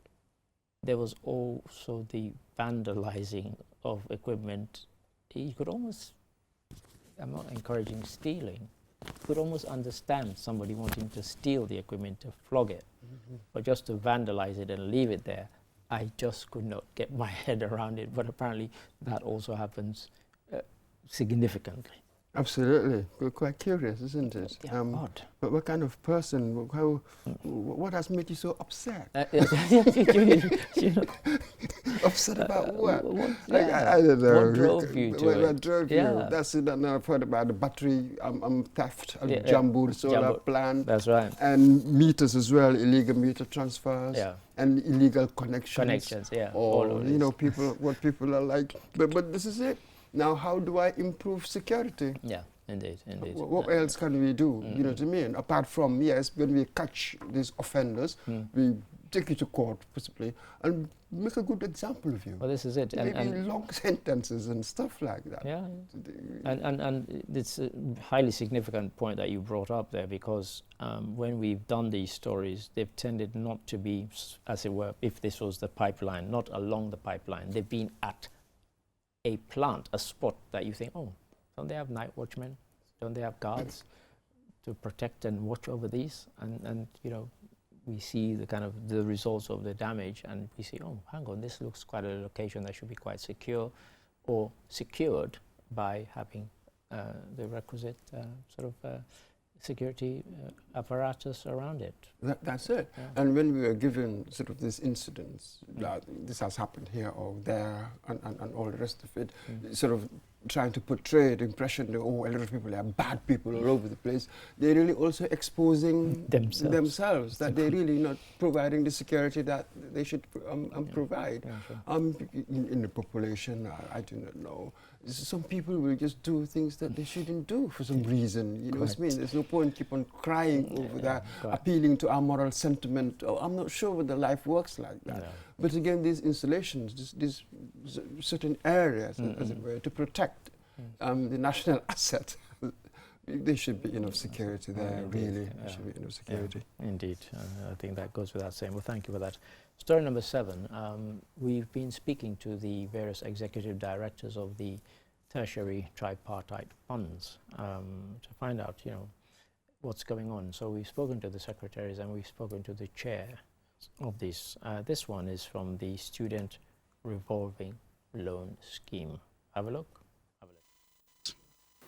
Speaker 1: there was also the vandalizing of equipment. You could almost, I'm not encouraging stealing, you could almost understand somebody wanting to steal the equipment to flog it, but just to vandalize it and leave it there, I just could not get my head around it. But apparently that also happens significantly.
Speaker 2: Absolutely. We're quite curious, isn't it?
Speaker 1: Yeah, odd.
Speaker 2: But what kind of person, what has made you so upset? Upset about what? I don't know.
Speaker 1: What drove you to it?
Speaker 2: What drove you? That's it. And I've heard about the battery theft of Jambu solar plant.
Speaker 1: That's right.
Speaker 2: And meters as well, illegal meter transfers.
Speaker 1: Yeah.
Speaker 2: And illegal connections.
Speaker 1: Connections, yeah.
Speaker 2: Or, you know, what people are like. But this is it. Now, how do I improve security?
Speaker 1: Yeah, indeed.
Speaker 2: What else can we do? You know what I mean? Apart from, yes, when we catch these offenders, we take you to court, possibly, and make a good example of you.
Speaker 1: Well, this is it.
Speaker 2: Maybe long sentences and stuff like that.
Speaker 1: Yeah. And it's a highly significant point that you brought up there, because when we've done these stories, they've tended not to be, as it were, if this was the pipeline, not along the pipeline. They've been at a plant, a spot that you think, oh, don't they have night watchmen? Don't they have guards to protect and watch over these? And you know, we see the kind of the results of the damage, and we see, oh, hang on, this looks quite a location that should be quite secure, or secured by having the requisite sort of security apparatus around it.
Speaker 2: That's it. Yeah. And when we were given sort of these incidents, this has happened here or there, and all the rest of it, sort of trying to portray the impression that, oh, a lot of people are bad people all over the place, they're really also exposing themselves that they're really not providing the security that they should provide.
Speaker 1: Yeah, sure.
Speaker 2: In the population, I do not know. Some people will just do things that they shouldn't do for some reason. You know what I mean? There's no point keep on crying over that, appealing to our moral sentiment. Oh, I'm not sure whether life works like that. But again, these installations, these certain areas, as it were, to protect the national asset, there should be enough security there, really. There should be enough security.
Speaker 1: Yeah, indeed. I think that goes without saying. Well, thank you for that. Story number 7. We've been speaking to the various executive directors of the tertiary tripartite funds to find out, you know, what's going on. So we've spoken to the secretaries and we've spoken to the chair of this. This one is from the Student Revolving Loan Scheme. Have a look.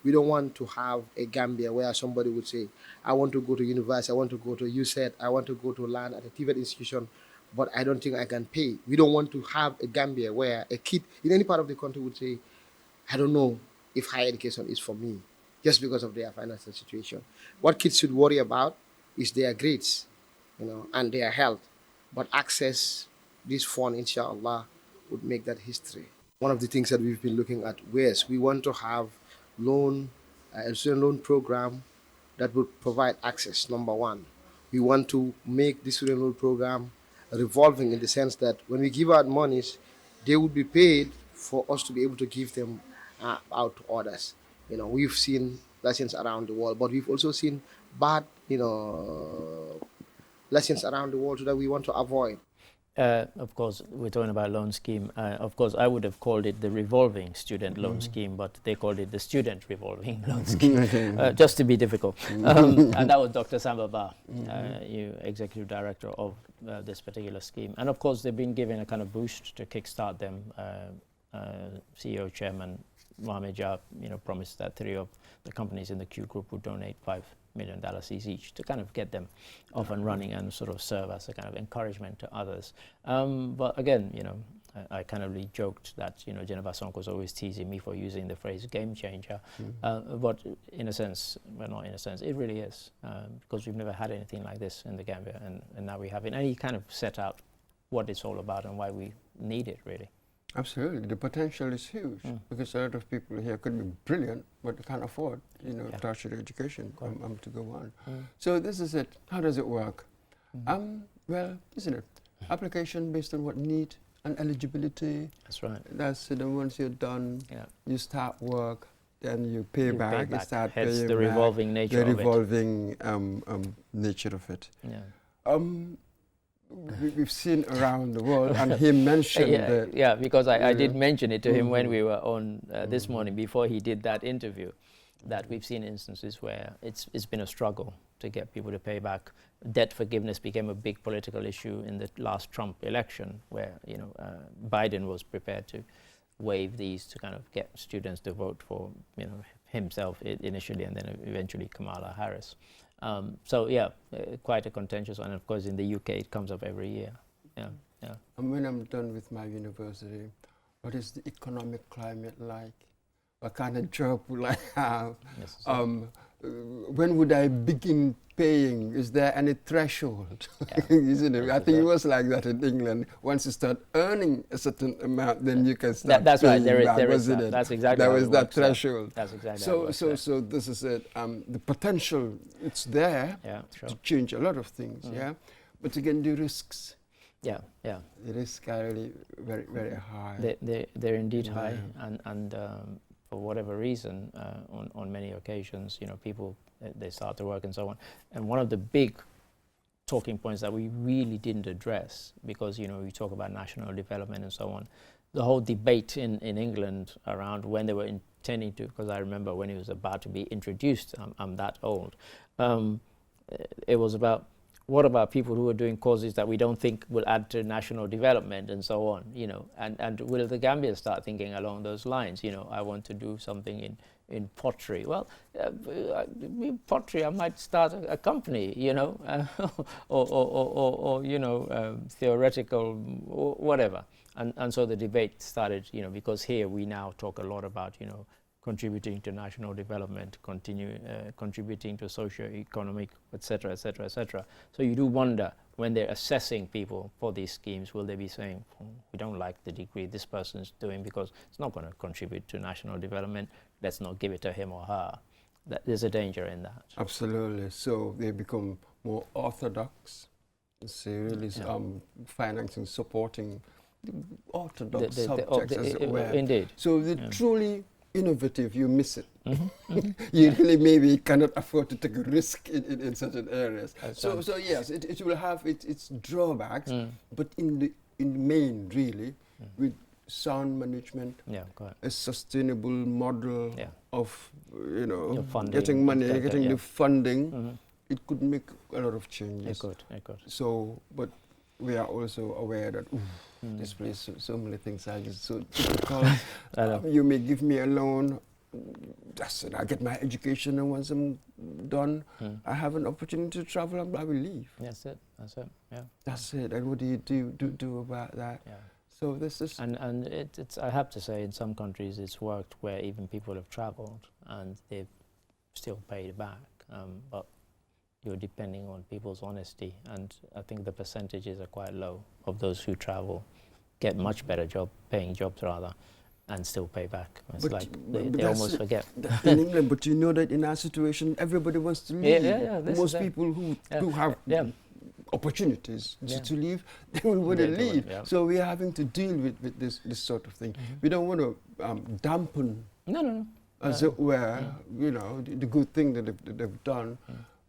Speaker 19: We don't want to have a Gambia where somebody would say, I want to go to university, I want to go to USET, I want to go to land at a TVET institution, but I don't think I can pay. We don't want to have a Gambia where a kid in any part of the country would say, I don't know if higher education is for me, just because of their financial situation. What kids should worry about is their grades, you know, and their health. But access this fund, inshallah, would make that history. One of the things that we've been looking at was we want to have a student loan program that would provide access, number one. We want to make the student loan program revolving in the sense that when we give out monies, they would be paid for us to be able to give them out to others. You know, we've seen lessons around the world, but we've also seen bad, you know, lessons around the world that we want to avoid.
Speaker 1: Of course, we're talking about loan scheme. Of course, I would have called it the revolving student loan scheme, but they called it the student revolving loan scheme, just to be difficult. And that was Dr. Samba Ba, you executive director of this particular scheme. And of course, they've been given a kind of boost to kickstart them. CEO Chairman Mohamed Jah, you know, promised that 3 of the companies in the Q group would donate $5 million each to kind of get them off and running and sort of serve as a kind of encouragement to others. But again, you know, I kind of joked that, you know, Geneva Sonko was always teasing me for using the phrase game changer. But in a sense, well, not in a sense, it really is, because we've never had anything like this in the Gambia, and now we have it. And he kind of set out what it's all about and why we need it, really.
Speaker 2: Absolutely, the potential is huge because a lot of people here could be brilliant, but they can't afford, you know, tertiary education to go on. So this is it. How does it work? Well, isn't it? Application based on what need and eligibility.
Speaker 1: That's right.
Speaker 2: That's then once you're done, you start work, then you pay back. You start
Speaker 1: Hence
Speaker 2: paying
Speaker 1: the revolving
Speaker 2: back,
Speaker 1: nature of it.
Speaker 2: The revolving nature of it.
Speaker 1: Yeah.
Speaker 2: We've seen around the world, and he mentioned
Speaker 1: because I did mention it to him when we were on this morning before he did that interview, that we've seen instances where it's been a struggle to get people to pay back. Debt forgiveness became a big political issue in the last Trump election, where, you know, Biden was prepared to waive these to kind of get students to vote for, himself initially, and then eventually Kamala Harris. So yeah, quite a contentious one. Of course, in the UK, it comes up every year. Yeah, yeah.
Speaker 2: And when I'm done with my university, what is the economic climate like? What kind of job will I have?
Speaker 1: Yes,
Speaker 2: when would I begin paying? Is there any threshold? Isn't it? I think it was like that in England. Once you start earning a certain amount, then you can start
Speaker 1: that's
Speaker 2: paying
Speaker 1: right. There
Speaker 2: back,
Speaker 1: is
Speaker 2: wasn't
Speaker 1: that.
Speaker 2: it?
Speaker 1: That's exactly
Speaker 2: There
Speaker 1: how
Speaker 2: was
Speaker 1: it
Speaker 2: that
Speaker 1: works,
Speaker 2: threshold.
Speaker 1: That's exactly how
Speaker 2: So,
Speaker 1: it works,
Speaker 2: so this is it. The potential, it's there to change a lot of things, yeah? But again, the risks.
Speaker 1: Yeah, yeah.
Speaker 2: The risks are really very, very high.
Speaker 1: They're indeed high, and for whatever reason, on many occasions, people, they start to work and so on. And one of the big talking points that we really didn't address, because, we talk about national development and so on, the whole debate in England around when they were intending to, because I remember when it was about to be introduced, I'm that old, it was about, what about people who are doing causes that we don't think will add to national development and so on, and will the Gambia start thinking along those lines? I want to do something in pottery. Well, pottery, I might start a company, or theoretical, whatever. And so the debate started, because here we now talk a lot about, contributing to national development, contributing to socio-economic, etc., etc., etc. So you do wonder, when they're assessing people for these schemes, will they be saying, we don't like the degree this person's doing because it's not going to contribute to national development, let's not give it to him or her. There's a danger in that.
Speaker 2: Absolutely. So they become more orthodox, really financing, supporting the orthodox subjects, as it were.
Speaker 1: Indeed.
Speaker 2: So they're truly innovative, you miss it. You really maybe cannot afford to take a risk in certain areas. So yes, it will have its drawbacks, but in the main, really, with sound management, a sustainable model of getting money, getting the funding, it could make a lot of changes.
Speaker 1: It could.
Speaker 2: So, but we are also aware that this place, so many things are just so difficult. You may give me a loan, that's it, I get my education, and once I'm done, I have an opportunity to travel, and I will leave.
Speaker 1: That's it, yeah.
Speaker 2: That's it, and what do you do about that?
Speaker 1: Yeah.
Speaker 2: So this is...
Speaker 1: And it's, I have to say, in some countries it's worked where even people have traveled and they've still paid back, but you're depending on people's honesty, and I think the percentages are quite low of those who travel, get much better paying jobs rather, and still pay back. It's like they almost forget.
Speaker 2: In England, but you know that in our situation, everybody wants to leave. Most people who have opportunities to leave, they will want to leave. So we are having to deal with this sort of thing. We don't want to dampen, as it were, the good thing that they've done.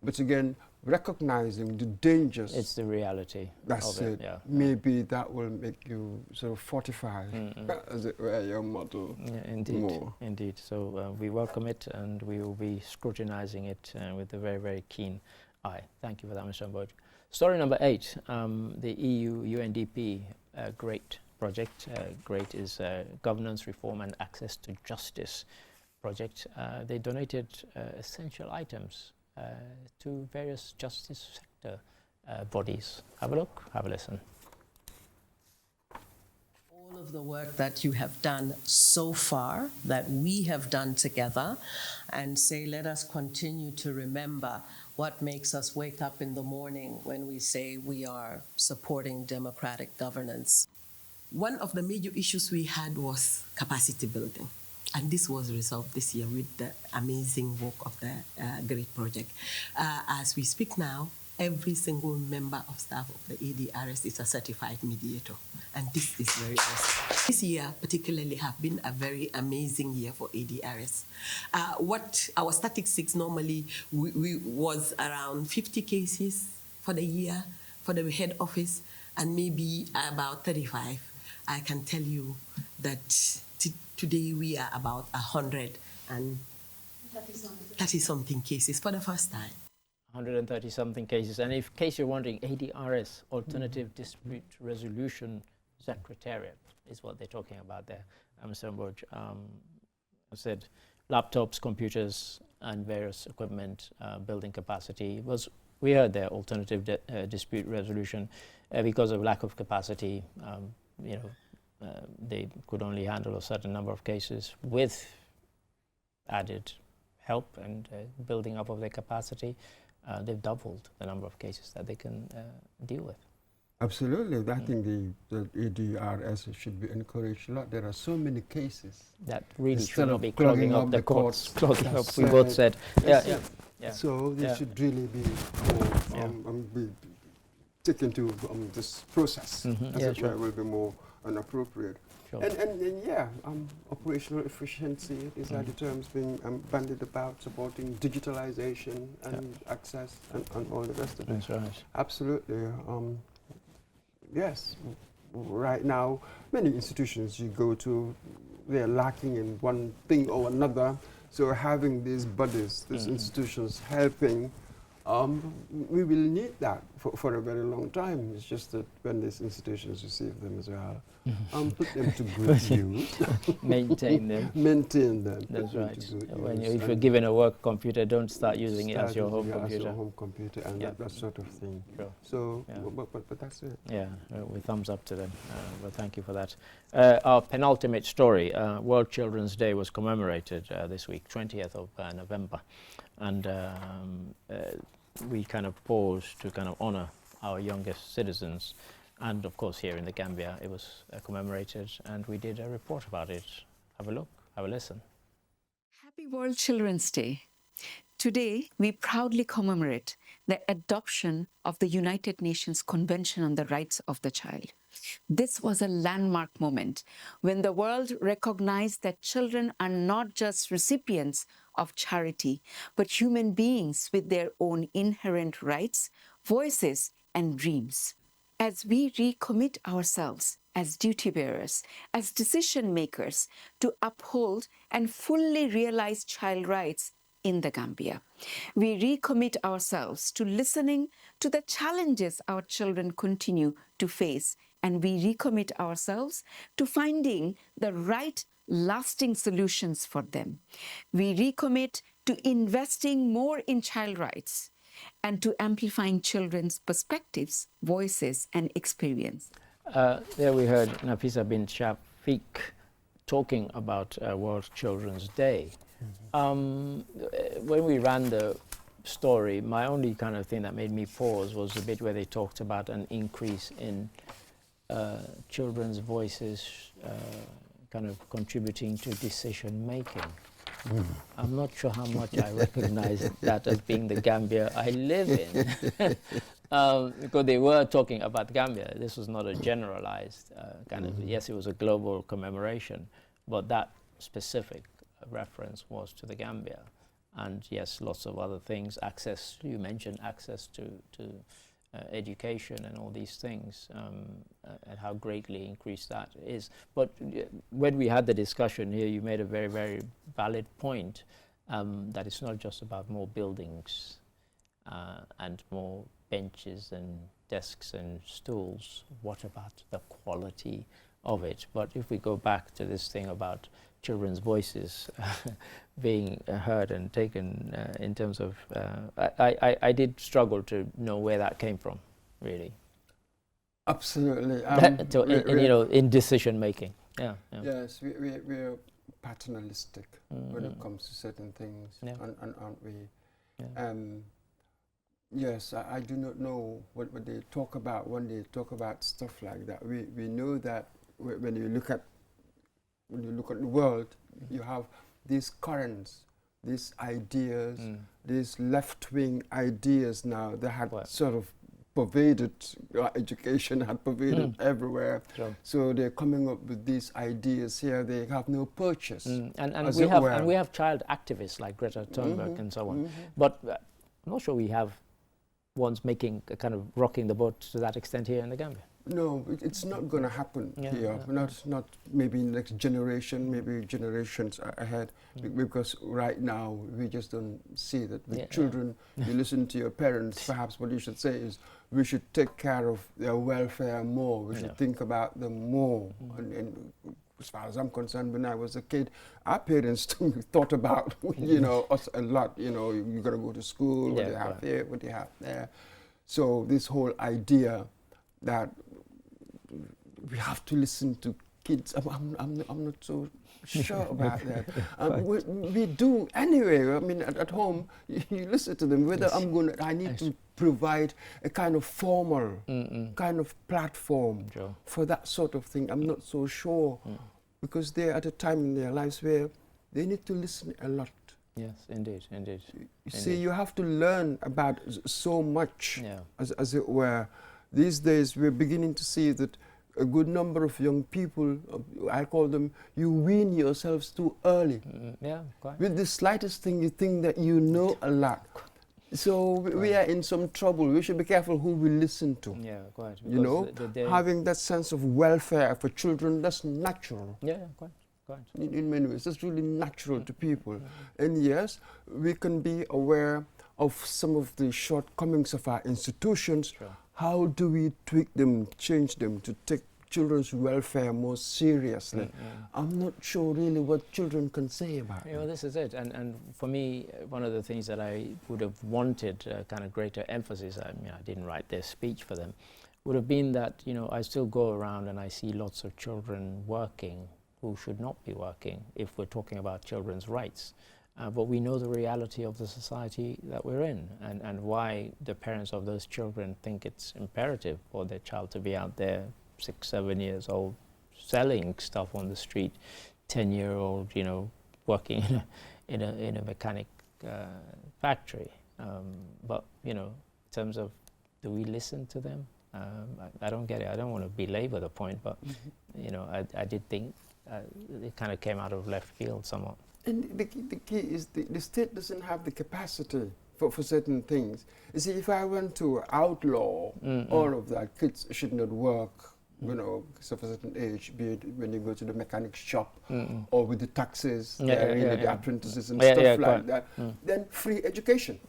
Speaker 2: But again, recognizing the dangers.
Speaker 1: It's the reality.
Speaker 2: That's
Speaker 1: of
Speaker 2: it.
Speaker 1: Yeah.
Speaker 2: Maybe that will make you sort of fortify, as it were, your model.
Speaker 1: Yeah, indeed.
Speaker 2: More.
Speaker 1: Indeed. So we welcome it, and we will be scrutinizing it with a very, very keen eye. Thank you for that, Mr. Mboj. Story number 8, the EU UNDP GREAT project. GREAT is Governance, Reform and Access to Justice project. They donated essential items to various justice sector bodies. Have a look, have a listen.
Speaker 20: All of the work that you have done so far, that we have done together, and say, let us continue to remember what makes us wake up in the morning when we say we are supporting democratic governance. One of the major issues we had was capacity building. And this was resolved this year with the amazing work of the GREAT project. As we speak now, every single member of staff of the ADRS is a certified mediator. And this is very awesome. This year particularly have been a very amazing year for ADRS. What our statistics normally we was around 50 cases for the year for the head office, and maybe about 35. I can tell you that today we are about 130-something cases for the first time.
Speaker 1: 130-something cases. And in case you're wondering, ADRS, Alternative Dispute Resolution Secretariat, is what they're talking about there. Mr. Mboj, I said laptops, computers, and various equipment building capacity. We heard their alternative dispute resolution because of lack of capacity. They could only handle a certain number of cases. With added help and building up of their capacity, they've doubled the number of cases that they can deal with.
Speaker 2: Absolutely. I think the ADRS should be encouraged a lot. There are so many cases
Speaker 1: that really
Speaker 2: instead
Speaker 1: should not
Speaker 2: of
Speaker 1: be clogging up the courts. Clogging up, we
Speaker 2: said.
Speaker 1: both said. Yeah.
Speaker 2: So they should really be more, taken to this process. As it were, will be more appropriate.
Speaker 1: Sure.
Speaker 2: And operational efficiency, these are the terms being bandied about, supporting digitalization and access and all the rest of it.
Speaker 1: That's right.
Speaker 2: Absolutely. Yes, right now, many institutions you go to, they're lacking in one thing or another. So having these bodies, these institutions helping, we will need that for a very long time. It's just that when these institutions receive them as well, put them to good use.
Speaker 1: Maintain them.
Speaker 2: Maintain them.
Speaker 1: That's right. If you're given a work computer, don't start using it as your home computer.
Speaker 2: As your home computer and that sort of thing.
Speaker 1: Sure.
Speaker 2: So, but that's it.
Speaker 1: Yeah, we thumbs up to them. Well, thank you for that. Our penultimate story, World Children's Day was commemorated this week, 20th of November. And we kind of paused to kind of honor our youngest citizens. And of course, here in the Gambia, it was commemorated, and we did a report about it. Have a look, have a listen.
Speaker 21: Happy World Children's Day. Today, we proudly commemorate the adoption of the United Nations Convention on the Rights of the Child. This was a landmark moment when the world recognized that children are not just recipients of charity, but human beings with their own inherent rights, voices, and dreams. As we recommit ourselves as duty bearers, as decision makers, to uphold and fully realize child rights in the Gambia, we recommit ourselves to listening to the challenges our children continue to face, and we recommit ourselves to finding the right lasting solutions for them. We recommit to investing more in child rights and to amplifying children's perspectives, voices, and experience.
Speaker 1: There we heard Nafisa bin Shafiq talking about World Children's Day. When we ran the story, my only kind of thing that made me pause was the bit where they talked about an increase in children's voices kind of contributing to decision making. I'm not sure how much I recognize that as being the Gambia I live in. Because they were talking about Gambia. This was not a generalized kind of, yes, it was a global commemoration, but that specific reference was to the Gambia. And yes, lots of other things, access, you mentioned access to education and all these things, and how greatly increased that is. But when we had the discussion here, you made a very, very valid point that it's not just about more buildings and more benches and desks and stools. What about the quality of it? But if we go back to this thing about children's voices being heard and taken in terms of, I did struggle to know where that came from, really.
Speaker 2: Absolutely.
Speaker 1: In decision making. Yeah.
Speaker 2: Yes, we're paternalistic when it comes to certain things, aren't we? Yeah. Yes, I do not know what they talk about when they talk about stuff like that. We know that when you look at the world, you have these currents, these ideas, these left-wing ideas now that had sort of pervaded education, had pervaded everywhere. Sure. So they're coming up with these ideas here. They have no purchase.
Speaker 1: And we have child activists like Greta Thunberg and so on. But I'm not sure we have ones making kind of rocking the boat to that extent here in the Gambia.
Speaker 2: No, it's not going to happen here. Not maybe next generation, maybe generations ahead, because right now we just don't see that. With children, you listen to your parents. Perhaps what you should say is, we should take care of their welfare more. We should think about them more, and as far as I'm concerned, when I was a kid, our parents thought about, us a lot. You got to go to school, what do you have here, what do you have there. So this whole idea that we have to listen to kids, I'm not so sure about that. We do anyway. I mean, at home, you listen to them. Whether I need to provide a kind of formal kind of platform for that sort of thing, I'm not so sure, because they're at a time in their lives where they need to listen a lot.
Speaker 1: Yes, indeed.
Speaker 2: You see, you have to learn about so much, as it were. These days, we're beginning to see that a good number of young people, I call them, you wean yourselves too early.
Speaker 1: Quite.
Speaker 2: With the slightest thing, you think that you know a lot. So we are in some trouble. We should be careful who we listen to.
Speaker 1: Yeah, quite.
Speaker 2: Having that sense of welfare for children, that's natural.
Speaker 1: Yeah, quite.
Speaker 2: In many ways, that's really natural to people. And yes, we can be aware of some of the shortcomings of our institutions. How do we tweak them, change them to take children's welfare more seriously? I'm not sure really what children can say about it.
Speaker 1: This is it. And for me, one of the things that I would have wanted kind of greater emphasis, I didn't write their speech for them, would have been that, I still go around and I see lots of children working who should not be working if we're talking about children's rights. But we know the reality of the society that we're in, and why the parents of those children think it's imperative for their child to be out there 6, 7 years old selling stuff on the street, 10-year-old, working in a mechanic factory. But in terms of, do we listen to them? I don't get it. I don't want to belabor the point, but I did think it kind of came out of left field somewhat.
Speaker 2: And the key is the state doesn't have the capacity for certain things. You see, if I went to outlaw all of that, kids should not work, so for a certain age, be it when you go to the mechanic shop or with the taxes, the apprentices and stuff like that, then free education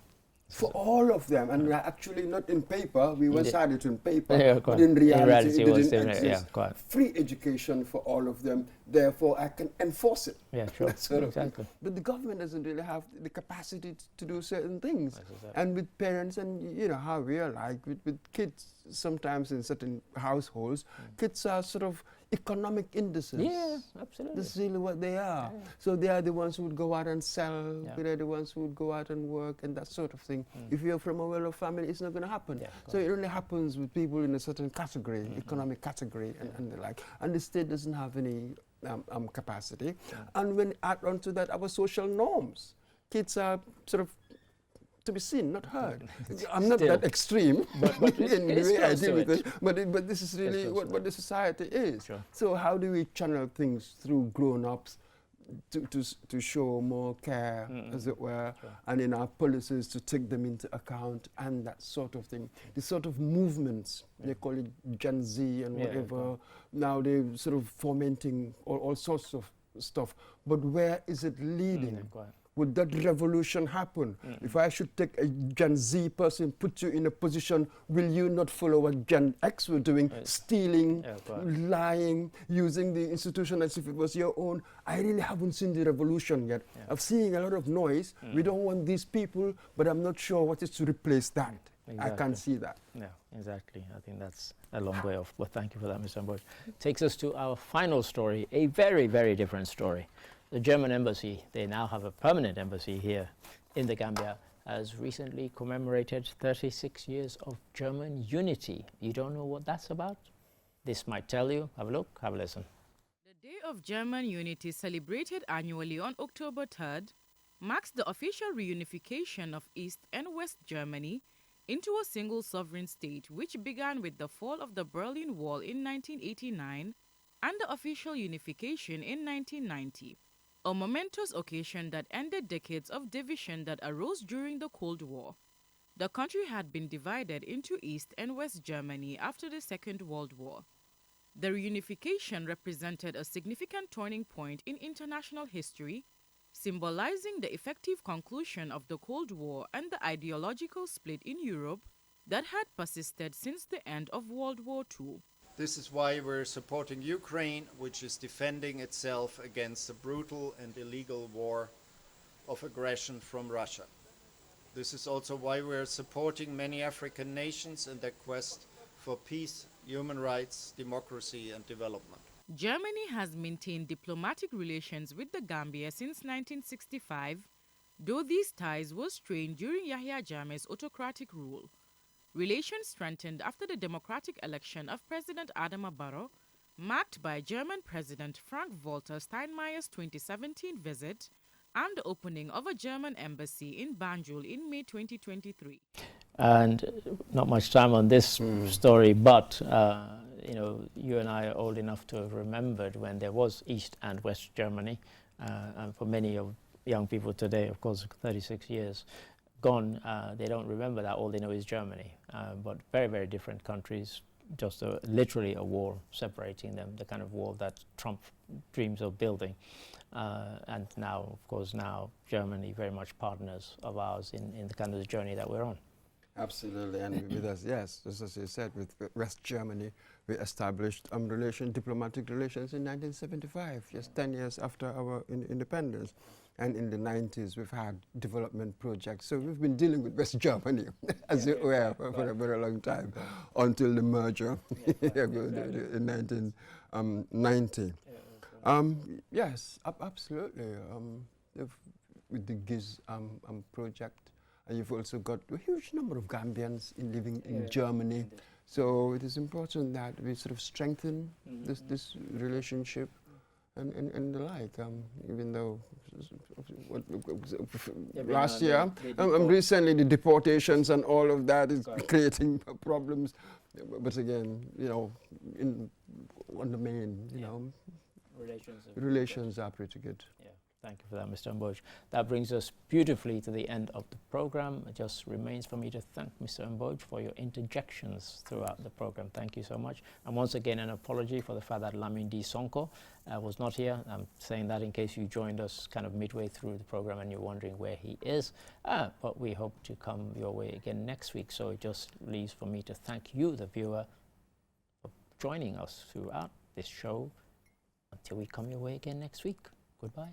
Speaker 2: for all of them. And actually not in paper, we once had it in paper, but in reality it didn't exist. Free education for all of them, therefore I can enforce it.
Speaker 1: Yeah, sure.
Speaker 2: Exactly. But the government doesn't really have the capacity to do certain things. And with parents, and how we are like, with kids, sometimes in certain households, kids are sort of economic indices.
Speaker 1: Yeah, absolutely.
Speaker 2: That's really what they are. So they are the ones who would go out and sell, they are the ones who would go out and work and that sort of thing. If you're from a well-off family, it's not going to happen. So it only happens with people in a certain category, economic category and the like. And the state doesn't have any capacity. And when add on to that our social norms, kids are sort of to be seen, not heard. I'm not that extreme
Speaker 1: but
Speaker 2: in the way I deal with it, but this is really what the society is. So how do we channel things through grown-ups to show more care, as it were, and in our policies to take them into account and that sort of thing. The sort of movements, they call it Gen Z and whatever, now they're sort of fomenting all sorts of stuff, but where is it leading? Would that revolution happen? If I should take a Gen Z person, put you in a position, will you not follow what Gen X were doing, stealing, lying, using the institution as if it was your own? I really haven't seen the revolution yet. I'm seeing a lot of noise. We don't want these people, but I'm not sure what is to replace that. I can't see that.
Speaker 1: Yeah, exactly. I think that's a long way off. But thank you for that, Mr. Ambrose. Takes us to our final story, a very, very different story. The German embassy, they now have a permanent embassy here in the Gambia, has recently commemorated 36 years of German unity. You don't know what that's about? This might tell you. Have a look, have a listen.
Speaker 3: The Day of German Unity, celebrated annually on October 3rd, marks the official reunification of East and West Germany into a single sovereign state, which began with the fall of the Berlin Wall in 1989 and the official unification in 1990. A momentous occasion that ended decades of division that arose during the Cold War. The country had been divided into East and West Germany after the Second World War. The reunification represented a significant turning point in international history, symbolizing the effective conclusion of the Cold War and the ideological split in Europe that had persisted since the end of World War II.
Speaker 4: This is why we're supporting Ukraine, which is defending itself against a brutal and illegal war of aggression from Russia. This is also why we're supporting many African nations in their quest for peace, human rights, democracy and development.
Speaker 3: Germany has maintained diplomatic relations with the Gambia since 1965, though these ties were strained during Yahya Jammeh's autocratic rule. Relations strengthened after the democratic election of President Adama Barrow, marked by German President Frank-Walter Steinmeier's 2017 visit and the opening of a German embassy in Banjul in May 2023.
Speaker 1: And not much time on this story, but you know, you and I are old enough to have remembered when there was East and West Germany, and for many of young people today, of course, 36 years gone, they don't remember that. All they know is Germany, but very, very different countries, just literally a wall separating them, the kind of wall that Trump dreams of building. And now, of course, now Germany very much partners of ours in the kind of the journey that we're on.
Speaker 2: Absolutely, and with us, yes, just as you said, with West Germany, we established diplomatic relations in 1975, just 10 years after our independence. And in the 90s, we've had development projects. So we've been dealing with West Germany, as you were, for a very long time, until the merger in 1990. Yes, absolutely. With the GIZ project, and you've also got a huge number of Gambians living in Germany. So it is important that we sort of strengthen this relationship and the like, even though last year, recently the deportations and all of that is creating problems. But again, you know, on the main, you know, relations are pretty good.
Speaker 1: Yeah, thank you for that, Mr. Mboj. That brings us beautifully to the end of the program. It just remains for me to thank Mr. Mboj for your interjections throughout the program. Thank you so much. And once again, an apology for the fact that Lamindi Sonko was not here. I'm saying that in case you joined us kind of midway through the program and you're wondering where he is. But we hope to come your way again next week. So it just leaves for me to thank you, the viewer, for joining us throughout this show. Until we come your way again next week. Goodbye.